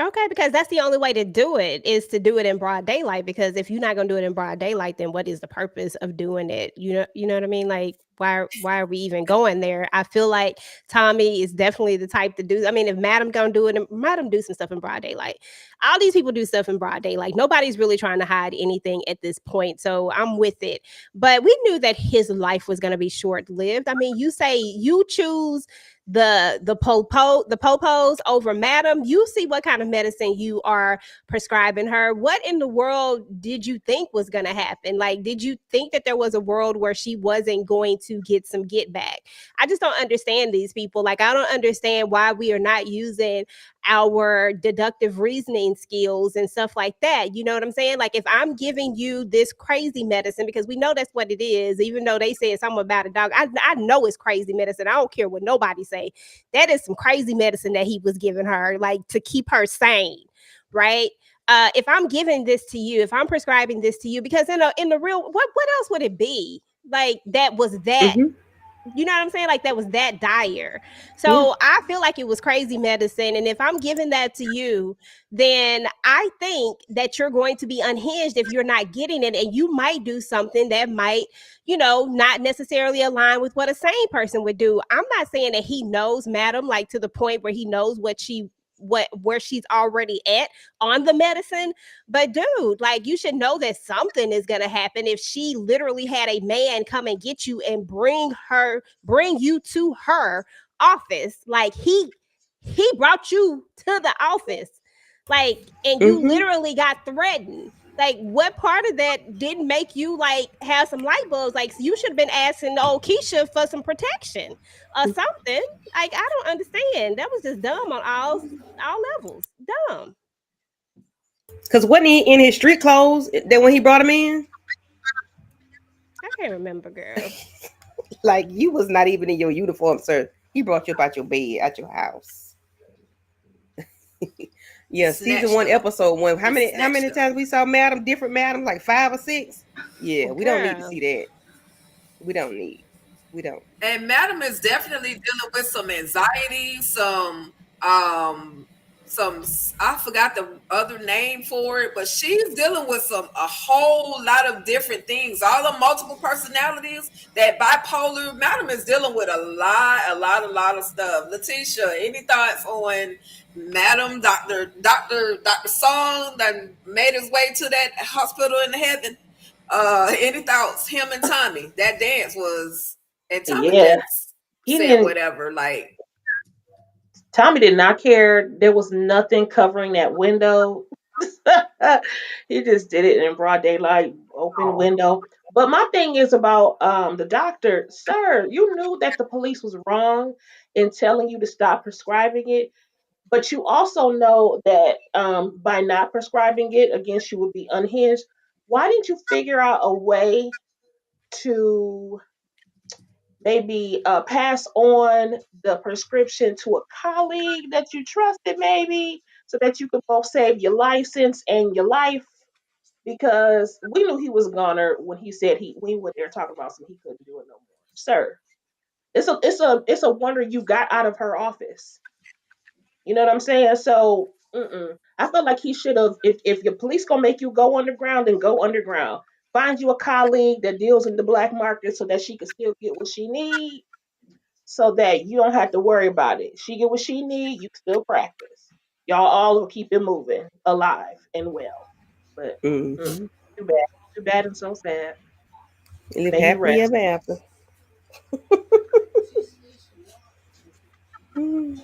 okay, because that's the only way to do it is to do it in broad daylight. Because if you're not gonna do it in broad daylight, then what is the purpose of doing it? You know what I mean? Like, why are we even going there? I feel like Tommy is definitely the type to do. I mean, if Madam gonna do it, Madam do some stuff in broad daylight. All these people do stuff in broad daylight. Nobody's really trying to hide anything at this point. So I'm with it. But we knew that his life was gonna be short lived. I mean, you say you choose the popos over Madam. You see what kind of medicine you are prescribing her. What in the world did you think was going to happen? Like, did you think that there was a world where she wasn't going to get some get back? I just don't understand these people. Like, I don't understand why we are not using our deductive reasoning skills and stuff like that. You know what I'm saying? Like, if I'm giving you this crazy medicine, because we know that's what it is, even though they said something about a dog, I know it's crazy medicine. I don't care what nobody say. That is some crazy medicine that he was giving her, like to keep her sane, right? If I'm giving this to you, if I'm prescribing this to you, because in the real, what else would it be like that was that Mhm. You know what I'm saying? Like that was that dire. Yeah. So I feel like it was crazy medicine. And if I'm giving that to you, then I think that you're going to be unhinged if you're not getting it. And you might do something that might, not necessarily align with what a sane person would do. I'm not saying that he knows Madam, like to the point where he knows where she's already at on the medicine. But dude, like you should know that something is gonna happen if she literally had a man come and get you and bring you to her office. Like he brought you to the office. Like, and you Mm-hmm. literally got threatened. Like, what part of that didn't make you like have some light bulbs? Like, you should have been asking old Keisha for some protection or something. Like, I don't understand. That was just dumb on all levels. Dumb. Because wasn't he in his street clothes that when he brought him in? I can't remember, girl. Like you was not even in your uniform, sir. He brought you up out your bed, out your house. Yeah, season Snatched one, up. episode one. How He many snatched up. times we saw Madam, different Madam, like 5 or 6? Yeah, we don't need to Girl. see that. We don't need. We don't. And Madam is definitely dealing with some anxiety, um some, I forgot the other name for it, but she's dealing with a whole lot of different things, all the multiple personalities, that bipolar. Madam is dealing with a lot of stuff. Letitia, any thoughts on Madam? Dr. Song that made his way to that hospital in heaven. Any thoughts? Him and Tommy, that dance was, and Tommy Yeah, just he said didn't. whatever. Like, Tommy did not care. There was nothing covering that window. He just did it in broad daylight, open window. But my thing is about the doctor, sir. You knew that the police was wrong in telling you to stop prescribing it, but you also know that by not prescribing it, again, she would be unhinged. Why didn't you figure out a way to maybe pass on the prescription to a colleague that you trusted, maybe, so that you could both save your license and your life? Because we knew he was a goner when he said we went there talking about something he couldn't do it no more, sir. It's a wonder you got out of her office. You know what I'm saying? So I feel like he should have. If your police gonna make you go underground, then go underground. Find you a colleague that deals in the black market so that she can still get what she need, so that you don't have to worry about it. She get what she need, you can still practice. Y'all all will keep it moving, alive and well. But mm, Mm-hmm. too bad, too bad and so sad. Live May he happily rest. ever after. Mm.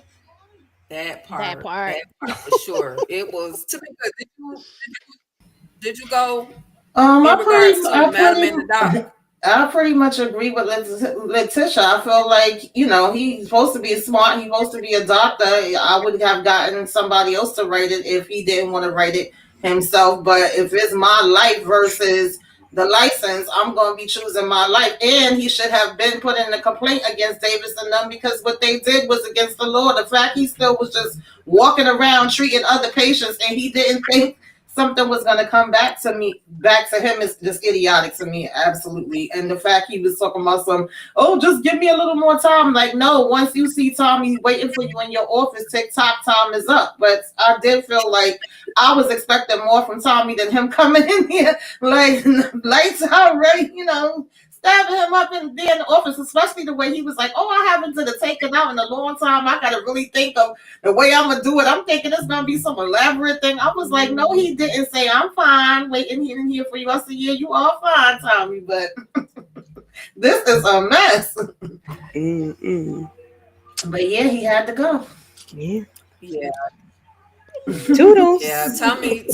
That part. that part for sure. It was to me. Did you go in regards to Madam and the Doc? I pretty much agree with Letitia. I feel like, he's supposed to be smart. He's supposed to be a doctor. I would have gotten somebody else to write it if he didn't want to write it himself. But if it's my life versus the license, I'm going to be choosing my life. And he should have been putting a complaint against Davis and them, because what they did was against the law. The fact he still was just walking around treating other patients and he didn't think something was going to come back to him, is just idiotic to me, absolutely. And the fact he was talking about just give me a little more time. Like, no, once you see Tommy waiting for you in your office, TikTok time is up. But I did feel like I was expecting more from Tommy than him coming in here like lights out, ready, stabbing him up in there in the office, especially the way he was like, I haven't to take it out in a long time. I gotta really think of the way I'm gonna do it. I'm thinking it's gonna be some elaborate thing. I was like, no, he didn't say I'm fine waiting here for you. I said, yeah, you are fine, Tommy, but this is a mess. Mm-mm. But yeah, he had to go. Yeah. Yeah, Toodles. yeah. Tommy.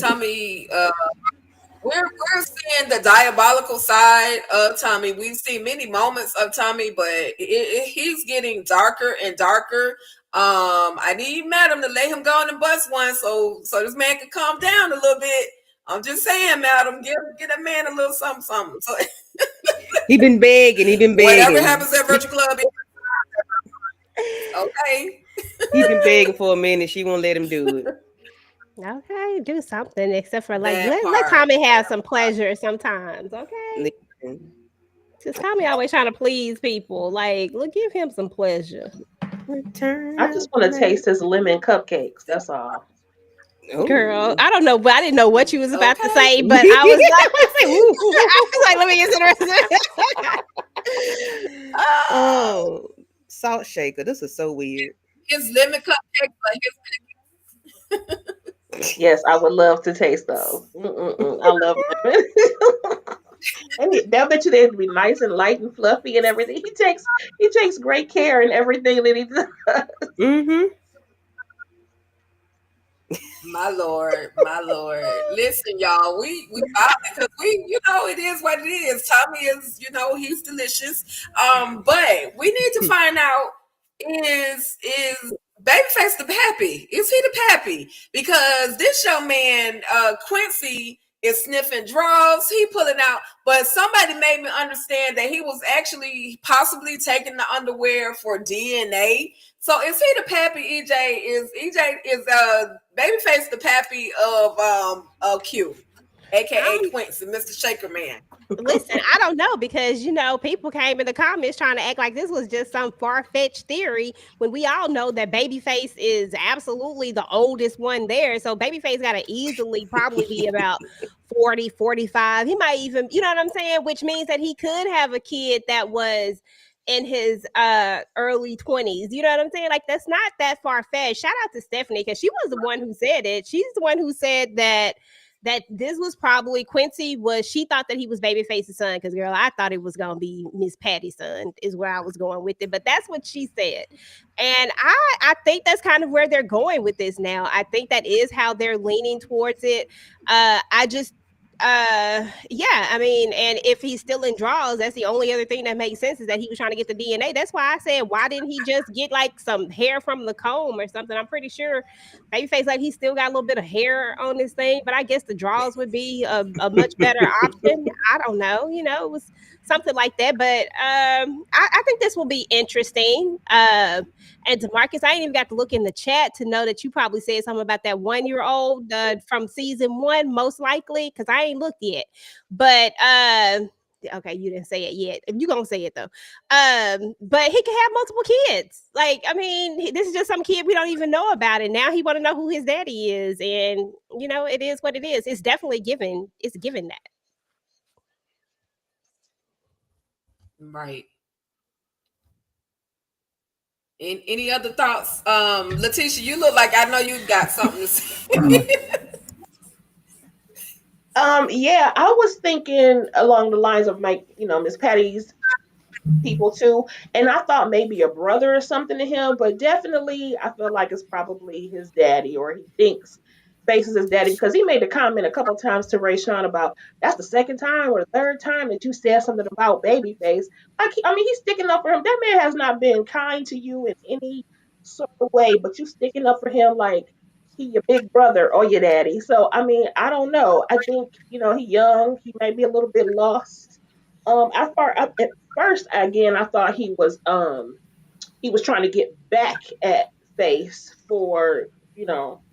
We're seeing the diabolical side of Tommy. We've seen many moments of Tommy, but he's getting darker and darker. I need Madam to let him go on the bus one, so this man can calm down a little bit. I'm just saying, Madam, give that man a little something. So He been begging. He been whatever begging. happens at Virtual Club, okay. He been begging for a minute. She won't let him do it. Okay, do something except for like That let part. Tommy have some pleasure sometimes. Okay. Listen. Just Tommy always trying to please people. Like, look, give him some pleasure. Return I of just the want to Mac. taste his lemon cupcakes. That's all. Girl, Oh. I don't know, but I didn't know what you was about to Okay. say, but I was like, I say, ooh. I was like, let me get to the rest of it. Oh, Oh, salt shaker. This is so weird. His lemon cupcakes are Yes, I would love to taste those. I love lemon. And they'll bet you they'd be nice and light and fluffy and everything. He takes great care in everything that he does. Mm-hmm. My lord, my lord. Listen, y'all, we vibe because it is what it is. Tommy is, he's delicious. But we need to find out is Babyface the pappy? Is he the pappy? Because this young man, Quincy, is sniffing draws. He pulling out, but somebody made me understand that he was actually possibly taking the underwear for DNA. So is he the pappy? EJ is Babyface the pappy of Q, aka I'm Quincy, Mr. Shaker Man. listen, I don't know because people came in the comments trying to act like this was just some far fetched theory when we all know that Babyface is absolutely the oldest one there. So Babyface got to easily probably be about 40, 45. He might even, you know what I'm saying? Which means that he could have a kid that was in his early 20s. You know what I'm saying? Like that's not that far fetched. Shout out to Stephanie because she was the one who said it. She's the one who said that this was probably Quincy was she thought that he was Babyface's son because girl, I thought it was gonna be Miss Patty's son is where I was going with it, but that's what she said, and I think that's kind of where they're going with this now. I think that is how they're leaning towards it. I just yeah, I mean, and if he's still in draws, that's the only other thing that makes sense is that he was trying to get the DNA. That's why I said, why didn't he just get like some hair from the comb or something? I'm pretty sure Babyface, like he still got a little bit of hair on this thing, but I guess the draws would be a much better option. I don't know, it was something like that. But I think this will be interesting. And Demarcus, I ain't even got to look in the chat to know that you probably said something about that 1 year old from season one, most likely, because I ain't looked yet. But okay, you didn't say it yet. You gonna say it though. But he can have multiple kids. Like, I mean, this is just some kid we don't even know about, and now he want to know who his daddy is, and it is what it is. It's definitely given. It's given that. Right. Any other thoughts? Letitia, you look like I know you got something to say. Yeah, I was thinking along the lines of Miss Patty's people too. And I thought maybe a brother or something to him, but definitely I feel like it's probably his daddy, or he thinks faces his daddy because he made a comment a couple times to Ray Sean about that's the second time or the third time that you said something about Babyface. I mean, he's sticking up for him. That man has not been kind to you in any sort of way, but you sticking up for him like he your big brother or your daddy. So I mean, I don't know. I think he young. He may be a little bit lost. At first, again, I thought he was trying to get back at Face for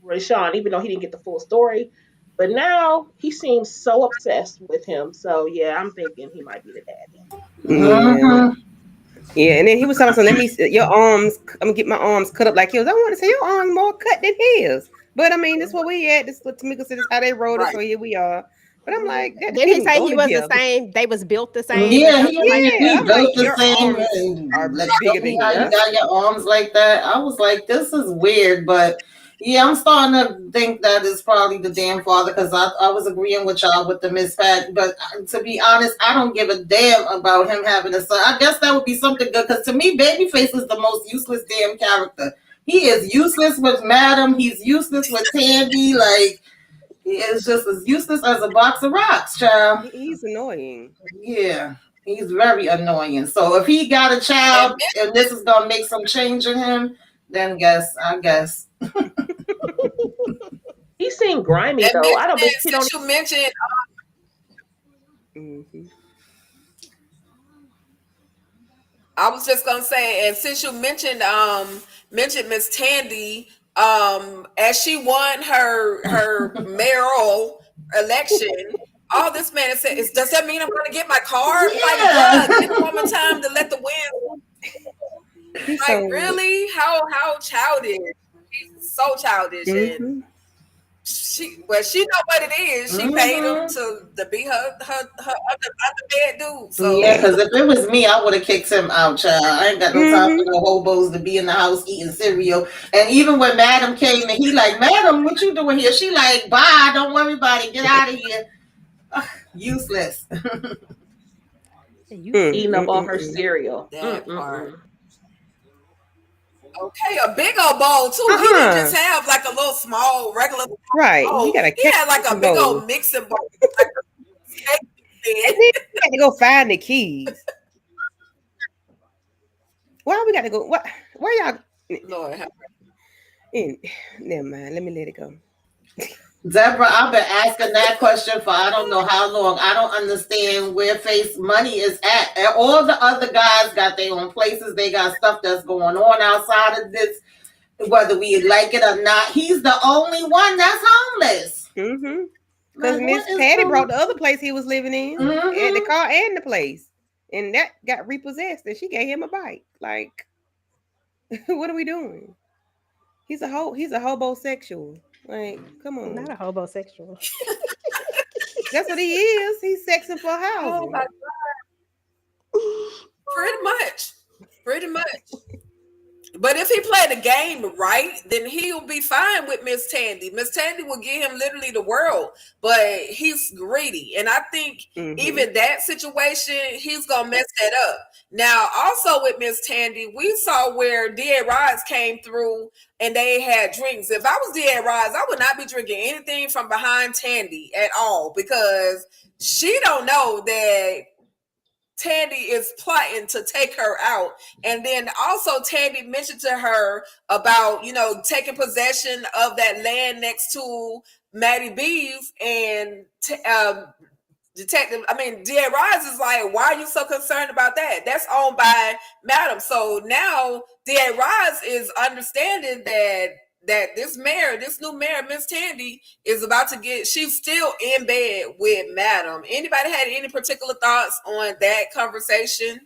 Rashawn, even though he didn't get the full story. But now he seems so obsessed with him. So yeah, I'm thinking he might be the daddy. Yeah. Mm-hmm. Yeah, and then he was talking about, let me see your arms. I'm gonna get my arms cut up like his. I want to say your arms more cut than his. But I mean, this is what we at. This is what Tamika said. This is how they wrote it. Right. So here we are. But I'm like, that Didn't he didn't say go he was the together. same? They was built the same or Yeah, something like that. Yeah, we I'm like, built the your same. arms are And let's show bigger me than how you his. got your arms like that. I was like, this is weird, but yeah, I'm starting to think that is probably the damn father because I was agreeing with y'all with the Miss Pat. But to be honest, I don't give a damn about him having a son. I guess that would be something good because to me, Babyface is the most useless damn character. He is useless with Madam. He's useless with Tandy. Like, he is just as useless as a box of rocks, child. He's annoying. Yeah, he's very annoying. So if he got a And child and this is gonna make some change in him, then I guess. He seemed grimy and though. I don't bet mentioning he don't. since you mentioned, Hmm. I was just gonna say, and since you mentioned Miss Tandy, as she won her mayoral election, all this man has said is, does that mean I'm going to get my card? Like, Yeah. bruh, give a woman time to let the wind. He's Like, so. really? How childish? He's so childish, and Mhm. she know what it is. She paid him Hmm. to be her under bed dude. Yeah, So because if it was me, I would have kicked him out, child. I ain't got no time for Mhm. no hobos to be in the house eating cereal. And even when Madam came and he like, Madam, what you doing here? She like, bye, don't worry about it. Get out of here. Useless. You Mm, Eating said up mm, all mm, her mm. cereal. that part. Mm-mm-mm. Okay, a big old bowl too. He didn't just Uh-uh. have like a little small regular Right. He bowl. got a He had like a mixing big bowl. old mixing bowl, like a steak And bed. then we got to go find the keys. Why we got to go? What? Where y'all? Lord, have In, never mind. Let me let it go. Deborah, I've been asking that question for I don't know how long. I don't understand where Face Money is at. And all the other guys got their own places. They got stuff that's going on outside of this, whether we like it or not. He's the only one that's homeless. Mm-hmm. Because Like, Miss what is Patty going brought the other place he was living in, and the on? car and the place, and that got repossessed, and she gave him a bike. Like, what are we doing? He's a hobosexual. Like, come not on. a homosexual. That's what he is. He's sexing for oh housing. my, pretty much, pretty much. But if he played the game right, then he'll be fine with Miss Tandy. Miss Tandy will give him literally the world, but he's greedy. And I think Mm-hmm. even that situation, he's gonna mess that up. Now, also with Miss Tandy, we saw where D.A. Rides came through and they had drinks. If I was D.A. Rides, I would not be drinking anything from behind Tandy at all because she don't know that Tandy is plotting to take her out. And then also Tandy mentioned to her about, taking possession of that land next to Maddie B's and D.A. Rise is like, why are you so concerned about that? That's owned by Madam. So now D.A. Rise is understanding that this new mayor, Miss Tandy, is about to she's still in bed with Madam. Anybody had any particular thoughts on that conversation?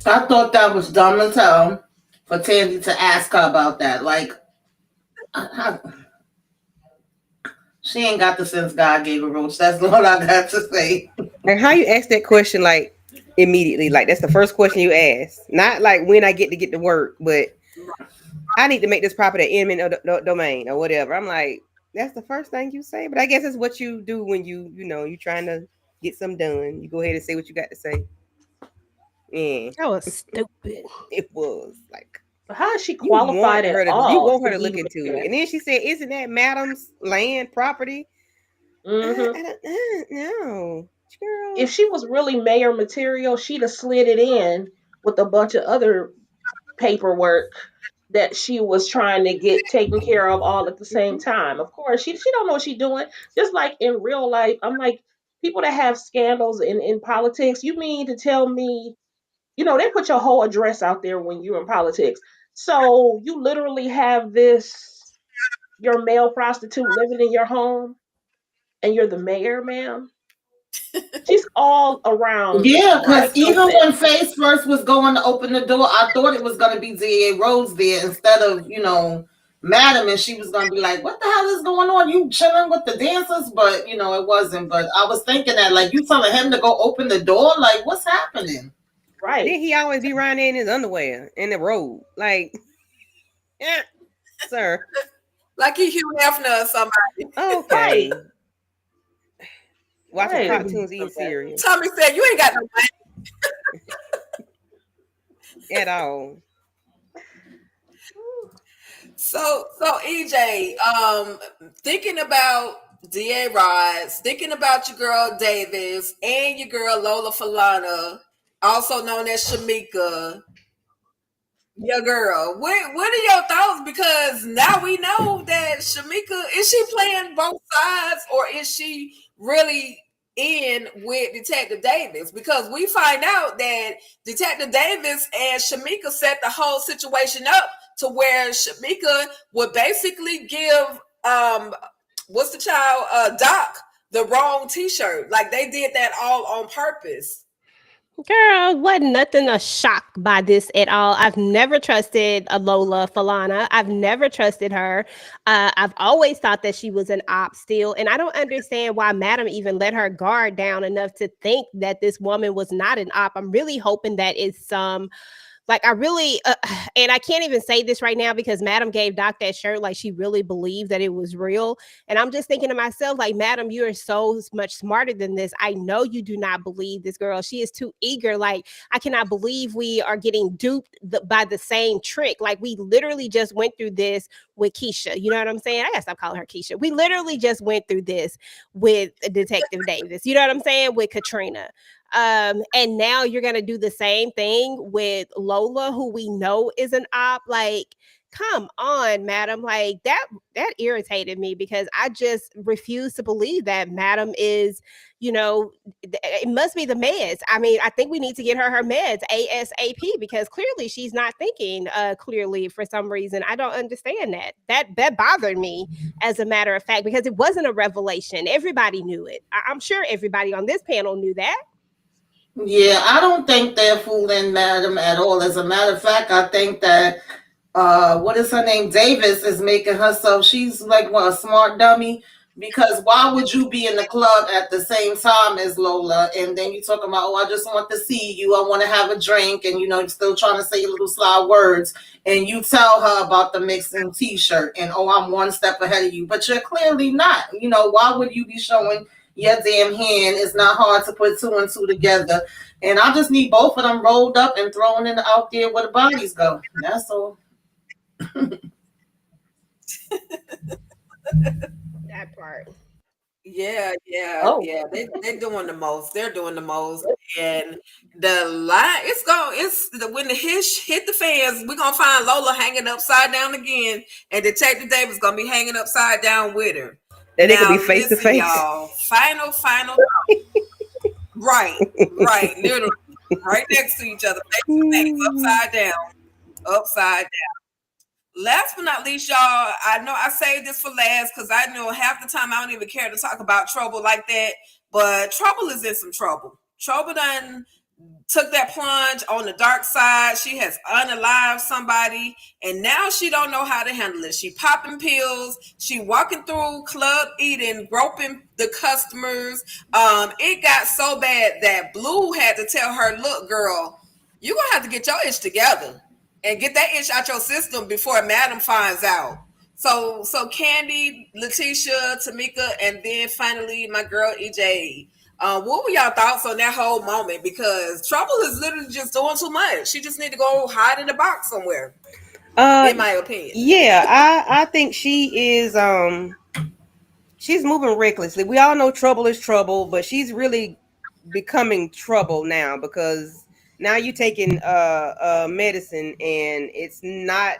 I thought that was dumb as hell for Tandy to ask her about that. Like, she ain't got the sense God gave her, Roach. That's all I got to say. And how you ask that question like immediately? Like that's the first question you ask, not like when I get to work, but I need to make this property an eminent domain or whatever. I'm like, that's the first thing you say. But I guess it's what you do when you trying to get something done. You go ahead and say what you got to say. Yeah, That was stupid. it was like How is she qualified at you all want her to to be look into it. mayor? And then she said, isn't that Madam's land property? Hmm. I don't know. If Girl. she was really mayor material, she'd have slid it in with a bunch of other paperwork that she was trying to get taken care of all at the same Mhm. time. Of course, she don't know what she's doing. Just like in real life, I'm like people that have scandals in politics. You mean to tell me, they put your whole address out there when you're in politics. So you literally have your male prostitute living in your home, and you're the mayor, ma'am. She's all around Yeah, because even when psychopath. Face first was going to open the door, I thought it was going to be D.A. Rose there instead of, Madam. And she was going to be like, what the hell is going on? You chilling with the dancers? But, it wasn't. But I was thinking that, like, you telling him to go open the door? Like, what's happening? Right, Then he always be riding in his underwear in the road. Like, yeah, sir. Like he Hugh Hefner or somebody. right, Okay. Watching right. cartoons, eating cereal Tommy said, you ain't got no money. at all. So EJ, thinking about DA Rides, thinking about your girl Davis and your girl Lola Falana, also known as Shamika, your girl. What are your thoughts? Because now we know that Shamika, is she playing both sides or is she really in with Detective Davis? Because we find out that Detective Davis and Shamika set the whole situation up to where Shamika would basically give what's the child Doc the wrong T-shirt. Like they did that all on purpose. Girl, wasn't nothing a shock by this at all. I've never trusted a Lola Falana. I've never trusted her. I've always thought that she was an op still. And I don't understand why Madam even let her guard down enough to think that this woman was not an op. I'm really hoping that it's some like I really, and I can't even say this right now because Madam gave Doc that shirt like she really believed that it was real. And I'm just thinking to myself, like, Madam, you are so much smarter than this. I know you do not believe this girl. She is too eager. Like, I cannot believe we are getting duped by the same trick. Like, we literally just went through this with Keisha. You know what I'm saying? I gotta stop calling her Keisha. We literally just went through this with Detective Davis. You know what I'm saying? With Katrina. And now you're gonna do the same thing with Lola, who we know is an op. Like, come on, Madam. Like that irritated me because I just refuse to believe that Madam is, it must be the meds. I mean, I think we need to get her meds ASAP because clearly she's not thinking clearly for some reason. I don't understand that. That bothered me as a matter of fact because it wasn't a revelation. Everybody knew it. I'm sure everybody on this panel knew that. Yeah, I don't think they're fooling Madam at all. As a matter of fact, I think that what is her name? Davis is making herself. She's like what a smart dummy. Because why would you be in the club at the same time as Lola, and then you talk about, oh, I just want to see you, I want to have a drink, and you're still trying to say little sly words, and you tell her about the mixing T-shirt, and oh, I'm one step ahead of you, but you're clearly not. Why would you be showing your damn hand? It's not hard to put two and two together, and I just need both of them rolled up and thrown in out there where the bodies go. That's all. That part. Yeah, yeah, Oh, yeah. They're doing the most. They're doing the most. And the line, when the hit the fans, we're gonna find Lola hanging upside down again, and Detective Davis gonna be hanging upside down with her. That they could be Now face to listen, face. y'all. Final. Right, right, literally, right next to each other, face to face, upside down, upside last but not least, y'all, I know I saved this for last because I know half the time I don't even care to talk about trouble like that. But Trouble is in some trouble. Trouble done took that plunge on the dark side. She has unalived somebody, and now she don't know how to handle it. She popping pills. She walking through Club Eden, groping the customers. It got so bad that Blue had to tell her, "Look, girl, you gonna have to get your itch together and get that itch out your system before Madam finds out." So Candy, Letitia, Tamika, and then finally my girl EJ. What were y'all thoughts on that whole moment? Because Trouble is literally just doing too much. She just need to go hide in the box somewhere, Uh, in my opinion. yeah, I think she's moving recklessly. We all know trouble is trouble, but she's really becoming trouble now because now you're taking medicine and it's not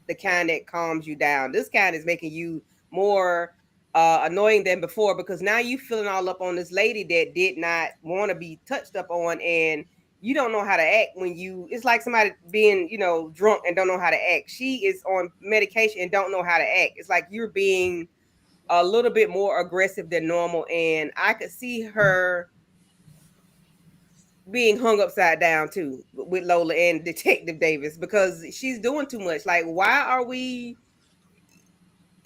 the kind that calms you down. This kind is making you more annoying than before because now you feeling all up on this lady that did not want to be touched up on, and you don't know how to act when it's like somebody being, drunk and don't know how to act. She is on medication and don't know how to act. It's like you're being a little bit more aggressive than normal, and I could see her being hung upside down too with Lola and Detective Davis because she's doing too much. Like, why are we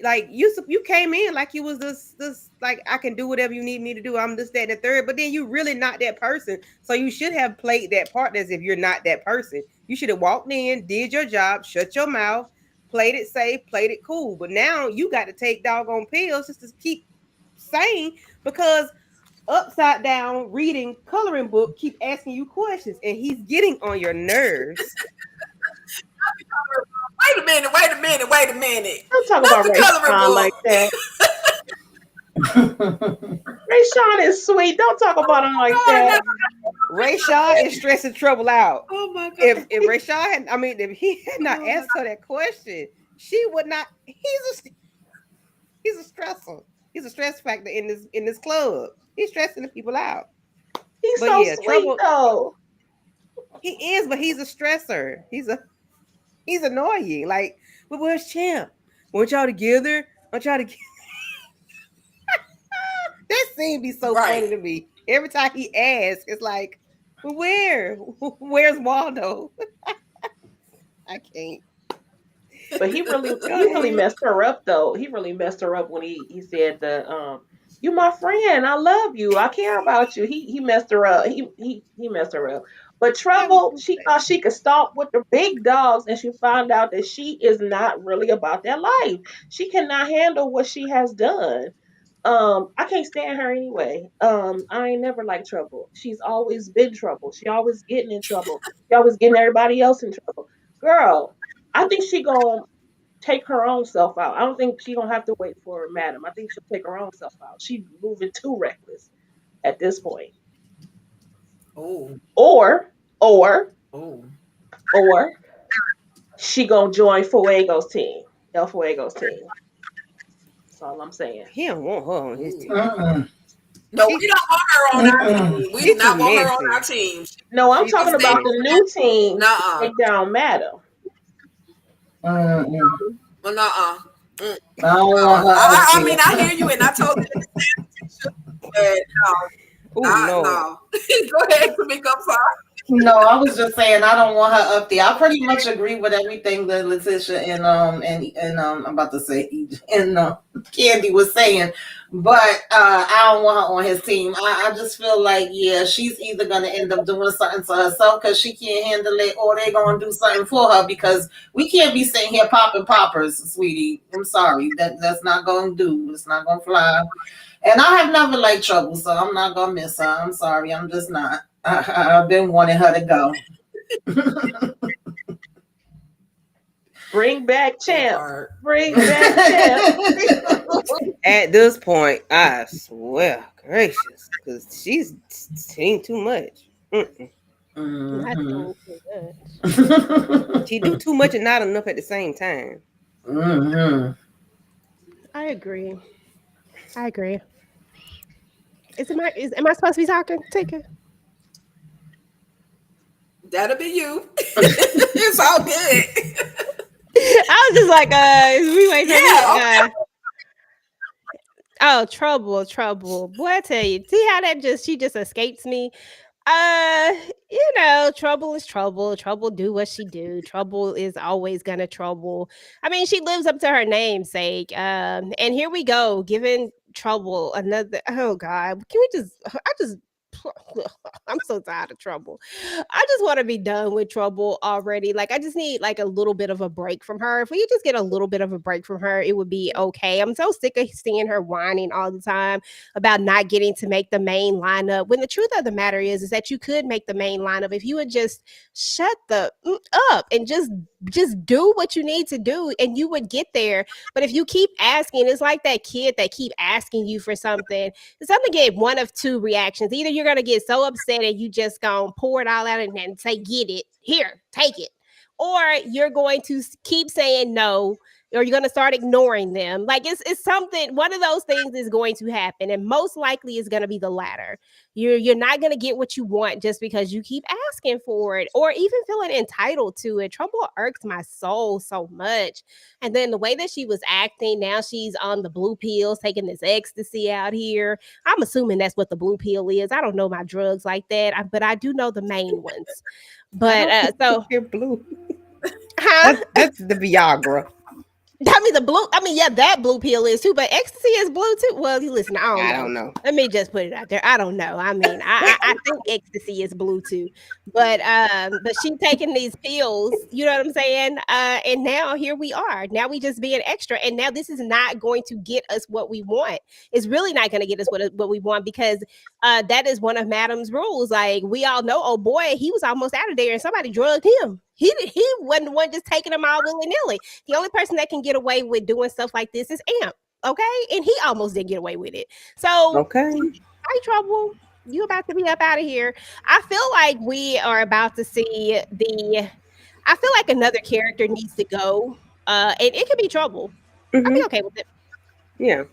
like you came in like you was this like I can do whatever you need me to do. I'm this, that, and the third, but then you really not that person. So you should have played that part as if you're not that person. You should have walked in, did your job, shut your mouth, played it safe, played it cool. But now you got to take doggone pills just to keep sane because upside down reading coloring book keep asking you questions and he's getting on your nerves. Wait a minute. don't talk Not about the Ray coloring Sean book. like that. Ray Sean is sweet. Don't talk about him like Oh, that. no. Ray Shaw is stressing trouble out. Oh my god. If Ray Shaw had, I mean, if he had not Oh my asked her that question, she would not. He's a stressor. He's a stress factor in this club. He's stressing the people out. He's But so yeah, sweet trouble. though. He is, but he's a stressor. He's annoying. Like, but where's Champ? Want y'all together? Want y'all to That scene be so Right. funny to me. Every time he asks, it's like, where? Where's Waldo? I can't. But he really messed her up though. He really messed her up when he said you my friend, I love you, I care about you. He messed her up. He messed her up. But That was Trouble, so she sad. thought she could stalk with the big dogs, and she found out that she is not really about that life. She cannot handle what she has done. I can't stand her anyway. I ain't never liked Trouble. She's always been trouble. She always getting in trouble. She always getting everybody else in trouble. Girl, I think she gonna take her own self out. I don't think she gonna have to wait for Madam. I think she'll take her own self out. She's moving too reckless at this point. Oh, Or, or, oh. or she gonna join Fuego's team. El Fuego's team. That's all I'm saying. He don't want her on his Ooh. team. No, She we don't want her on our team. We do she too not want her on our messy. team. No, I'm She She talking too about stay. the messy. new team to Nuh-uh. take down Madam. Well, nuh-uh. Mm, I don't no. want her up I mean, I hear there. you, and I totally understand, Letitia, but Oh Lord. no. Go ahead, Tamika. I'm sorry. No, I was just saying I don't want her up there. I pretty much agree with everything that Letitia and I'm about to say and Candy was saying, but I don't want her on his team. I just feel like yeah, she's either gonna end up doing something to herself because she can't handle it, or they're gonna do something for her because we can't be sitting here popping poppers, sweetie. I'm sorry, that's not gonna do. It's not gonna fly. And I have never liked Trouble, so I'm not gonna miss her. I'm sorry, I'm just not. I've been wanting her to go. Bring back That Champ. part. Bring back Champ. At this point, I swear, gracious, because she's seen too much. Mm-mm. Not Mhm. doing too much. She do too much and not enough at the same time. Mhm. I agree. I agree. Am I supposed to be talking? Take it. That'll be you. It's all good. I was just like, we wait for me. Yeah. Okay. Oh, trouble. Boy, I tell you, see how she just escapes me. Trouble is trouble. Trouble do what she do. Trouble is always gonna trouble. I mean, she lives up to her namesake. And here we go, giving Trouble another. Oh God, can we just? I just. I'm so tired of Trouble. I just want to be done with Trouble already. Like, I just need like a little bit of a break from her. If we could just get a little bit of a break from her, it would be okay. I'm so sick of seeing her whining all the time about not getting to make the main lineup. When the truth of the matter is that you could make the main lineup if you would just shut the up and just do what you need to do, and you would get there. But if you keep asking, it's like that kid that keep asking you for something. It's going to get one of two reactions. Either you're going to get so upset and you just going to pour it all out and say, get it, here, take it. Or you're going to keep saying no, or you're going to start ignoring them. Like it's something, one of those things is going to happen. And most likely is going to be the latter. You're not going to get what you want just because you keep asking for it or even feeling entitled to it. Trouble irks my soul so much. And then the way that she was acting, now she's on the blue pills, taking this ecstasy out here. I'm assuming that's what the blue pill is. I don't know my drugs like that, but I do know the main ones. But so, You're blue. huh? That's the Viagra. I mean, that blue pill is too, but ecstasy is blue too. Well, you listen, I know. don't know. Let me just put it out there. I don't know. I mean, I think ecstasy is blue too, but she taking these pills. You know what I'm saying? And now here we are. Now we just being extra, and now this is not going to get us what we want. It's really not going to get us what we want because that is one of Madam's rules. Like we all know, oh boy, he was almost out of there, and somebody drugged him. He wasn't the one just taking them all willy nilly. The only person that can get away with doing stuff like this is Amp. Okay. And he almost did get away with it. So, Okay. hi, Trouble. You about to be up out of here. I feel like we are about to see I feel like another character needs to go. And it could be Trouble. I'd be okay with it. Yeah.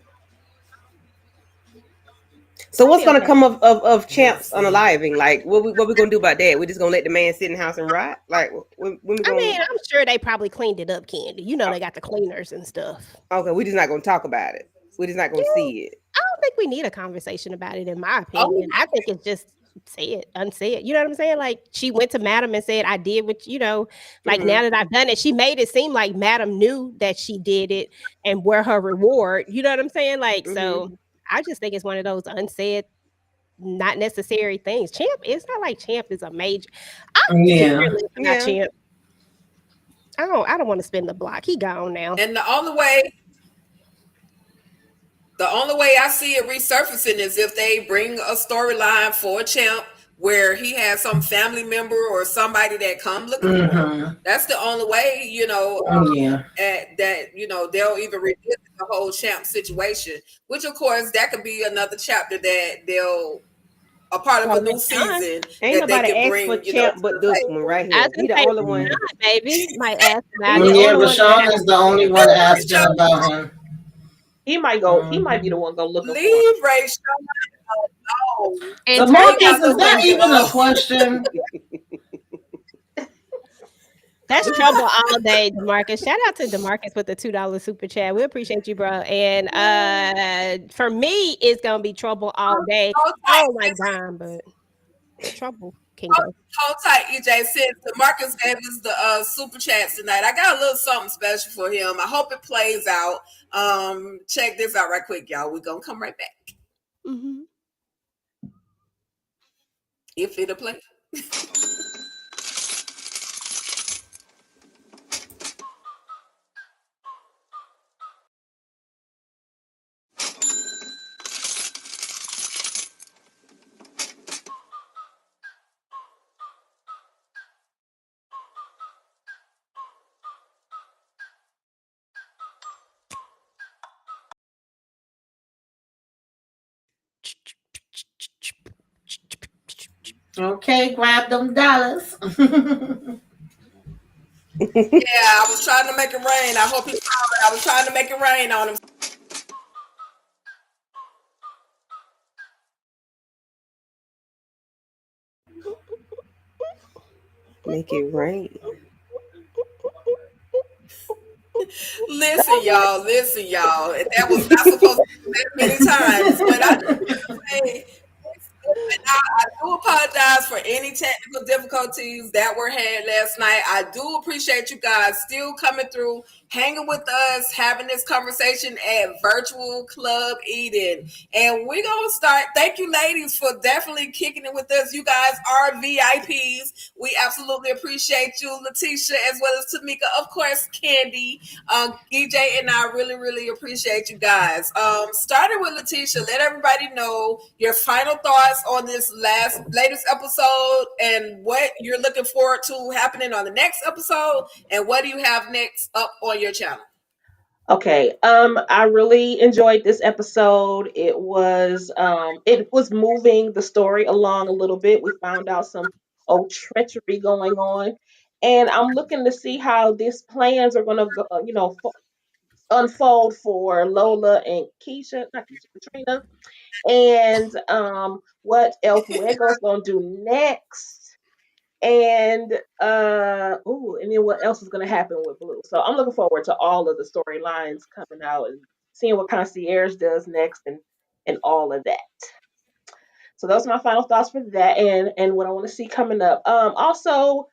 So what's gonna come of Champ's unaliving? Like, what we gonna do about that? We just gonna let the man sit in the house and rot? Like, when we gonna? I mean, I'm sure they probably cleaned it up, Candy. You know they got the cleaners and stuff. Okay, we just not gonna talk about it. We're just not gonna see it. I don't think we need a conversation about it, in my Oh, opinion. I think it's just say it, unsay it. You know what I'm saying? Like she went to Madam and said, I did what, like Mm-hmm. now that I've done it, she made it seem like Madam knew that she did it and where her reward. You know what I'm saying? Like, Mm-hmm. so I just think it's one of those unsaid, not necessary things. Champ, it's not like Champ is a major. I could care Yeah. less about Yeah. Champ. I don't want to spend the block. He gone now. and the only way I see it resurfacing is if they bring a storyline for Champ where he has some family member or somebody that come looking for him. Mm-hmm. That's the only way, Yeah. that they'll even revisit the whole Champ situation. Which, of course, that could be another chapter that they'll a part of Or a new Rashawn. season Ain't that they nobody could asked for bring, to champ but this the one right I here. was He gonna the say only one. Rashawn, baby. Might ask He about the it. Yeah, only one that Rashawn has is a the only champ. one table. asking about him. He might be the Hmm. one go looking for him. Leave Ray Sean alone. And He ain't Tanya got DeMarcus, is nowhere that to Tanya. even a go. question? That's trouble all day, Demarcus. Shout out to Demarcus with the $2 super chat. We appreciate you, bro. And for me, it's gonna be trouble all day. Hold I tight, don't like Dime, but trouble can hold, go. hold tight, EJ. Since Marcus gave us the super chats tonight, I got a little something special for him. I hope it plays out. Check this out right quick, y'all. We're gonna come right back Hmm. if it'll play. Okay, grab them dollars. Yeah, I was trying to make it rain. I hope he saw it. I was trying to make it rain on him. Make it rain. Listen, y'all. Listen, y'all. That was not supposed to be that many times, but I just want to say, and I do apologize for any technical difficulties that were had last night. I do appreciate you guys still coming through, hanging with us, having this conversation at Virtual Club Eden. And we're going to start. Thank you, ladies, for definitely kicking it with us. You guys are VIPs. We absolutely appreciate you, Letitia, as well as Tamika, of course, Candy, EJ, and I really, really appreciate you guys. Starting with Letitia, let everybody know your final thoughts on this latest episode and what you're looking forward to happening on the next episode, and what do you have next up on your channel? Okay. I really enjoyed this episode. It was moving the story along a little bit. We found out some old treachery going on, and I'm looking to see how these plans are gonna go, unfold for Lola and Keisha, not Keisha, Katrina, and what El Fuego's gonna do next, and and then what else is gonna happen with Blue. So I'm looking forward to all of the storylines coming out and seeing what Concierge does next, and all of that. So those are my final thoughts for that, and what I want to see coming up. Also,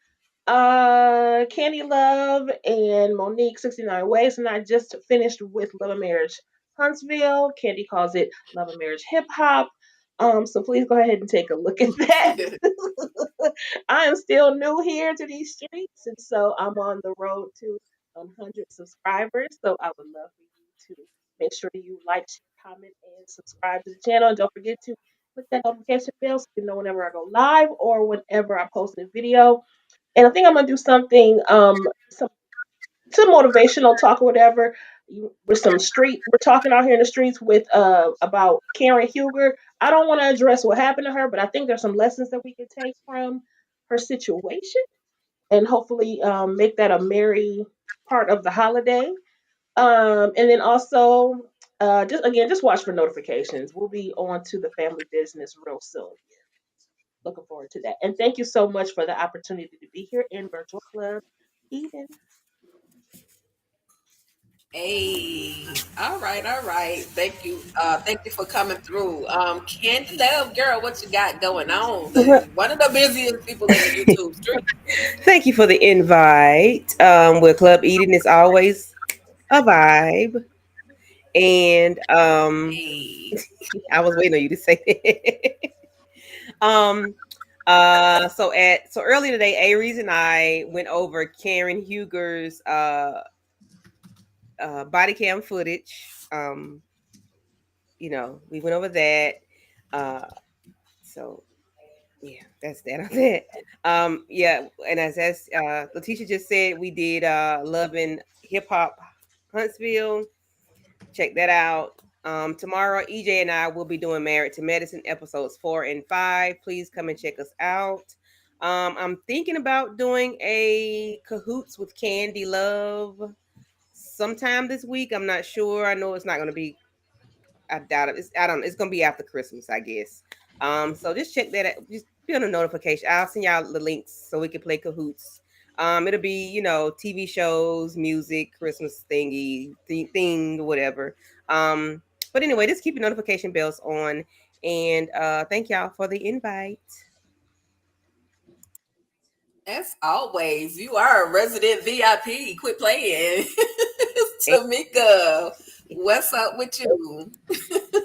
Candy Love and Monique 69 Ways, and I just finished with Love and Marriage Huntsville. Candy calls it Love and Marriage Hip Hop. So please go ahead and take a look at that. I am still new here to these streets, and so I'm on the road to 100 subscribers. So I would love for you to make sure you like, share, comment, and subscribe to the channel. And don't forget to click that notification bell so you know whenever I go live or whenever I post a video. And I think I'm gonna do something, some motivational talk or whatever. With some street, we're talking out here in the streets with about Karen Huger. I don't want to address what happened to her, but I think there's some lessons that we can take from her situation, and hopefully make that a merry part of the holiday. And then also, just watch for notifications. We'll be on to the family business real soon. Looking forward to that. And thank you so much for the opportunity to be here in Virtual Club Eden. Hey, all right. Thank you for coming through. Candy Love girl, what you got going on? One of the busiest people in the YouTube street. Thank you for the invite. With Club Eden is always a vibe. And Hey, I was waiting on you to say it. um so earlier today, Aries and I went over Karen Huger's body cam footage. We went over that. Uh so yeah, that's that on that. Yeah, and as Letitia just said, we did Love and Hip Hop Huntsville. Check that out. Tomorrow, EJ and I will be doing Married to Medicine episodes 4 and 5. Please come and check us out. I'm thinking about doing a cahoots with Candy Love sometime this week. I'm not sure. I know it's not going to be. I doubt it. I don't. It's going to be after Christmas, I guess. So just check that. Just be on a notification. I'll send y'all the links so we can play cahoots. It'll be TV shows, music, Christmas thing, whatever. But anyway, just keep your notification bells on, and thank y'all for the invite. as always, you are a resident VIP. Quit playing. Tamika, what's up with you?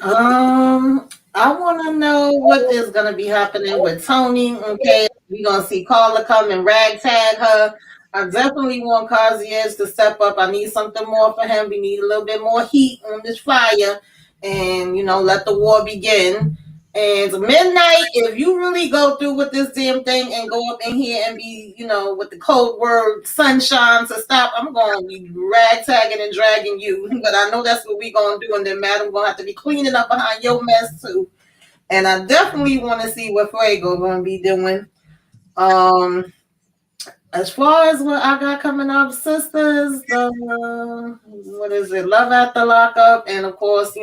I want to know what is going to be happening with Tony. Okay, we going to see Carla come and ragtag her. I definitely want Kaziez to step up. I need something more for him. We need a little bit more heat on this fire, and let the war begin. And midnight, if you really go through with this damn thing and go up in here and be, with the code word sunshine to stop, I'm going to be ragtagging and dragging you. But I know that's what we going to do. And then, madam, going to have to be cleaning up behind your mess, too. And I definitely want to see what Fuego going to be doing. As far as what I got coming up, sisters, what is it? Love at the lockup, and of course,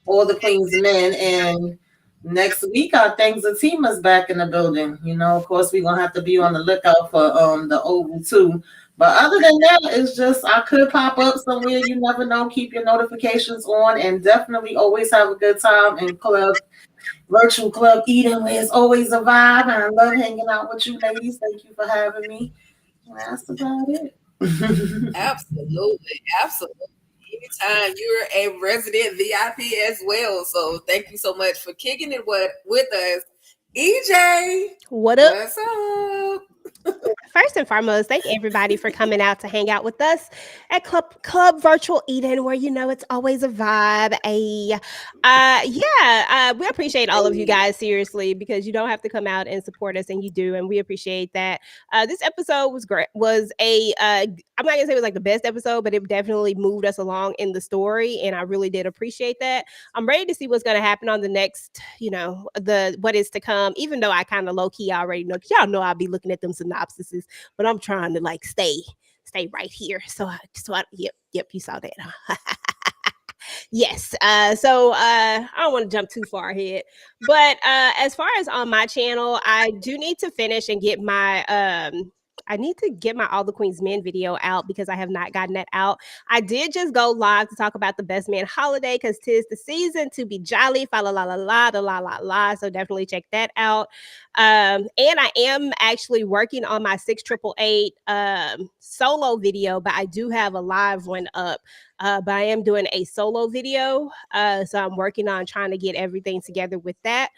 all the Queens men. And next week, I think Zatima's back in the building. Of course, we're gonna have to be on the lookout for the Oval too. But other than that, it's just I could pop up somewhere. You never know. Keep your notifications on, and definitely always have a good time in virtual club Eden, where it's always a vibe. And I love hanging out with you ladies. Thank you for having me. That's about it. Absolutely, absolutely. Anytime, you're a resident VIP as well. So thank you so much for kicking it with us. EJ, What up? what's up? First and foremost, thank everybody for coming out to hang out with us at Club Virtual Eden, where it's always a vibe. We appreciate all of you guys seriously, because you don't have to come out and support us, and you do, and we appreciate that. This episode was great. I'm not gonna say it was like the best episode, but it definitely moved us along in the story, and I really did appreciate that. I'm ready to see what's gonna happen on the next, what is to come. Even though I kind of low key already know, because y'all know I'll be looking at them synopsises, but I'm trying to like stay right here. Yep, you saw that. Huh? Yes. I don't want to jump too far ahead, but as far as on my channel, I do need to finish and get my I need to get my All the Queens Men video out, because I have not gotten that out. I did just go live to talk about the Best Man holiday, because 'tis the season to be jolly. Fa la la la la, the la la la. So definitely check that out. And I am actually working on my 6888 solo video, but I do have a live one up. But I am doing a solo video. So I'm working on trying to get everything together with that.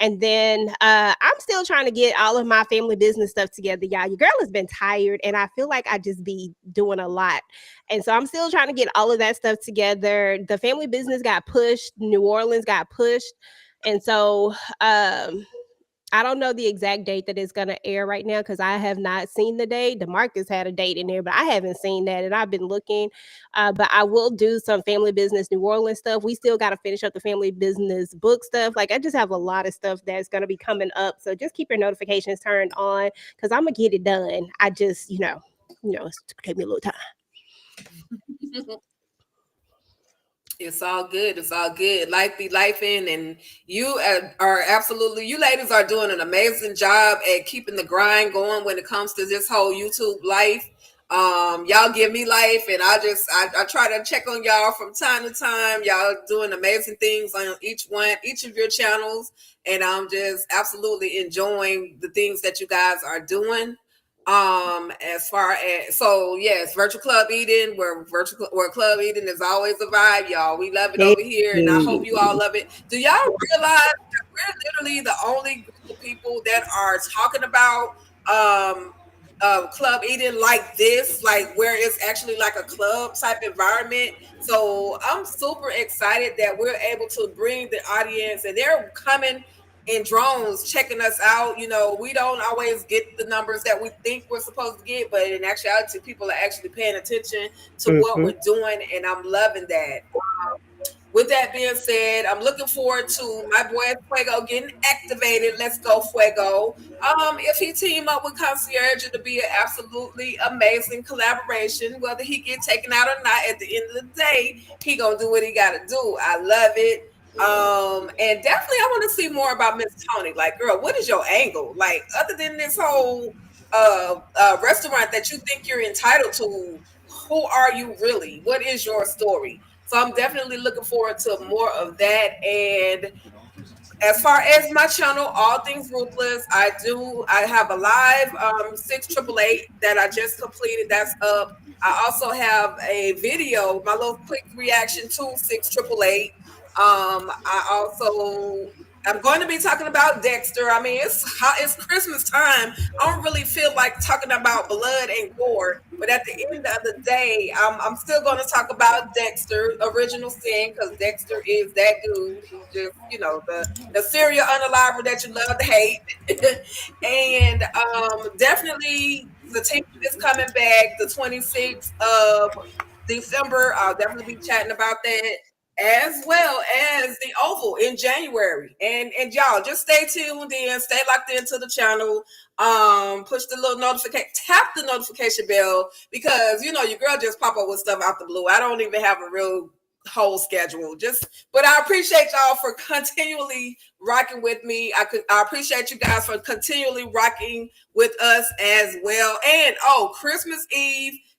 And then I'm still trying to get all of my family business stuff together, y'all. Your girl has been tired, and I feel like I just be doing a lot. And so I'm still trying to get all of that stuff together. The family business got pushed. New Orleans got pushed. And so I don't know the exact date that it's going to air right now, because I have not seen the date. DeMarcus had a date in there, but I haven't seen that, and I've been looking. But I will do some family business New Orleans stuff. We still got to finish up the family business book stuff. Like, I just have a lot of stuff that's going to be coming up. So just keep your notifications turned on, because I'm going to get it done. I just, it's take me a little time. It's all good. It's all good. Life be lifing, and you are absolutely. You ladies are doing an amazing job at keeping the grind going when it comes to this whole YouTube life. Y'all give me life, and I try to check on y'all from time to time. Y'all doing amazing things on each of your channels, and I'm just absolutely enjoying the things that you guys are doing. As far as, so yes, virtual club eating, where club eating is always a vibe, y'all. We love it over here, and I hope you all love it. Do y'all realize that we're literally the only group of people that are talking about um club eating like this, like where it's actually like a club type environment. So I'm super excited that we're able to bring the audience, and they're coming in drones checking us out. You know, we don't always get the numbers that we think we're supposed to get, but in actuality, people are actually paying attention to what we're doing, and I'm loving that. With that being said, I'm looking forward to my boy Fuego getting activated. Let's go, Fuego. If he team up with Concierge, it'll be an absolutely amazing collaboration. Whether he get taken out or not, at the end of the day, he gonna do what he gotta do. I love it. And definitely I want to see more about Miss Tony. Like, girl, what is your angle? Like, other than this whole restaurant that you think you're entitled to, who are you really? What is your story? So I'm definitely looking forward to more of that. And as far as my channel, All Things Ruthless, I have a live 688 that I just completed. That's up. I also have a video, my little quick reaction to 6888. I'm going to be talking about Dexter. I mean, it's Christmas time. I don't really feel like talking about blood and gore, but at the end of the day, I'm still going to talk about Dexter, Original Sin, because Dexter is that dude who just, the serial unaliver that you love to hate. And definitely the team is coming back the 26th of December. I'll definitely be chatting about that, as well as the Oval in January. And y'all just stay tuned in, stay locked into the channel. Push the little notification, tap the notification bell, because your girl just pop up with stuff out the blue. I don't even have a real whole schedule. But I appreciate y'all for continually rocking with me. I appreciate you guys for continually rocking with us as well. And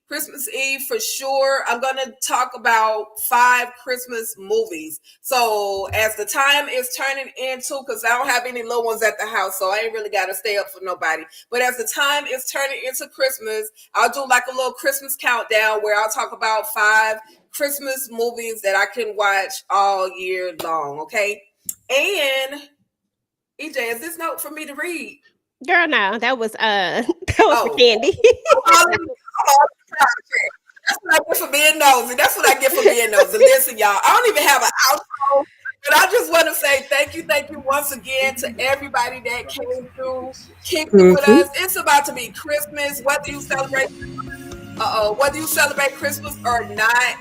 Christmas Eve for sure. I'm going to talk about 5 Christmas movies. So as the time is turning into, because I don't have any little ones at the house, so I ain't really got to stay up for nobody. But as the time is turning into Christmas, I'll do like a little Christmas countdown where I'll talk about 5 Christmas movies that I can watch all year long. Okay. And EJ, is this note for me to read? Girl, no, that was for Candy. That's what I get for being nosy. Listen, y'all, I don't even have an outro, but I just want to say thank you once again to everybody that came through, kicked it with us. It's about to be Christmas, whether you celebrate Christmas or not.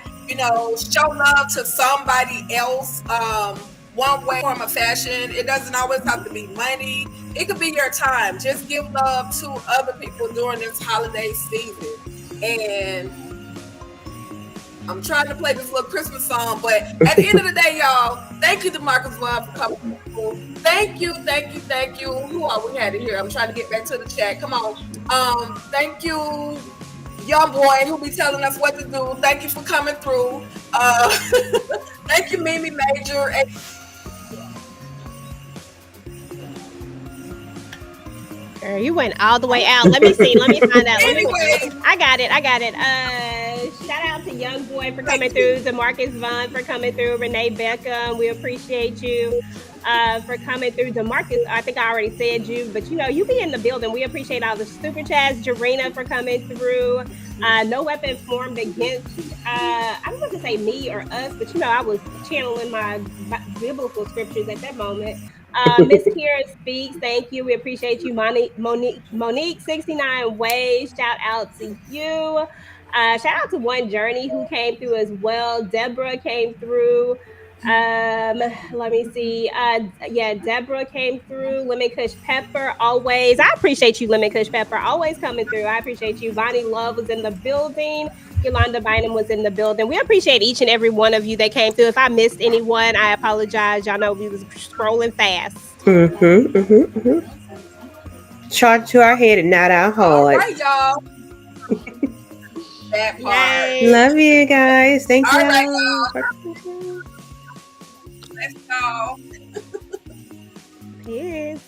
Show love to somebody else. One way, form of fashion. It doesn't always have to be money. It could be your time. Just give love to other people during this holiday season. And I'm trying to play this little Christmas song, but at the end of the day, y'all, thank you to Marcus Love for coming through. Thank you. Who are we had here? I'm trying to get back to the chat. Come on. Thank you, young boy who be telling us what to do. Thank you for coming through. Thank you, Mimi Major. Girl, you went all the way out. Let me see. Let me find out. Anyway. I got it. Shout out to Young Boy for coming through, DeMarcus Vaughn for coming through, Renee Beckham. We appreciate you for coming through. DeMarcus, I think I already said you, but you be in the building. We appreciate all the super chats. Jarena for coming through. No weapon formed against, I don't want to say me or us, but I was channeling my biblical scriptures at that moment. Miss Kira Speaks, thank you. We appreciate you. Monique 69 Ways, shout out to you. Shout out to One Journey who came through as well. Deborah came through. Let me see. Deborah came through. Lemon Kush Pepper, always. I appreciate you, Lemon Kush Pepper, always coming through. I appreciate you. Bonnie Love was in the building. Yolanda Bynum was in the building. We appreciate each and every one of you that came through. If I missed anyone, I apologize. Y'all know we was scrolling fast. Charge to our head and not our heart. All right, y'all. That part. Yay. Love you guys. Thank All you. right, For- let's go. Peace.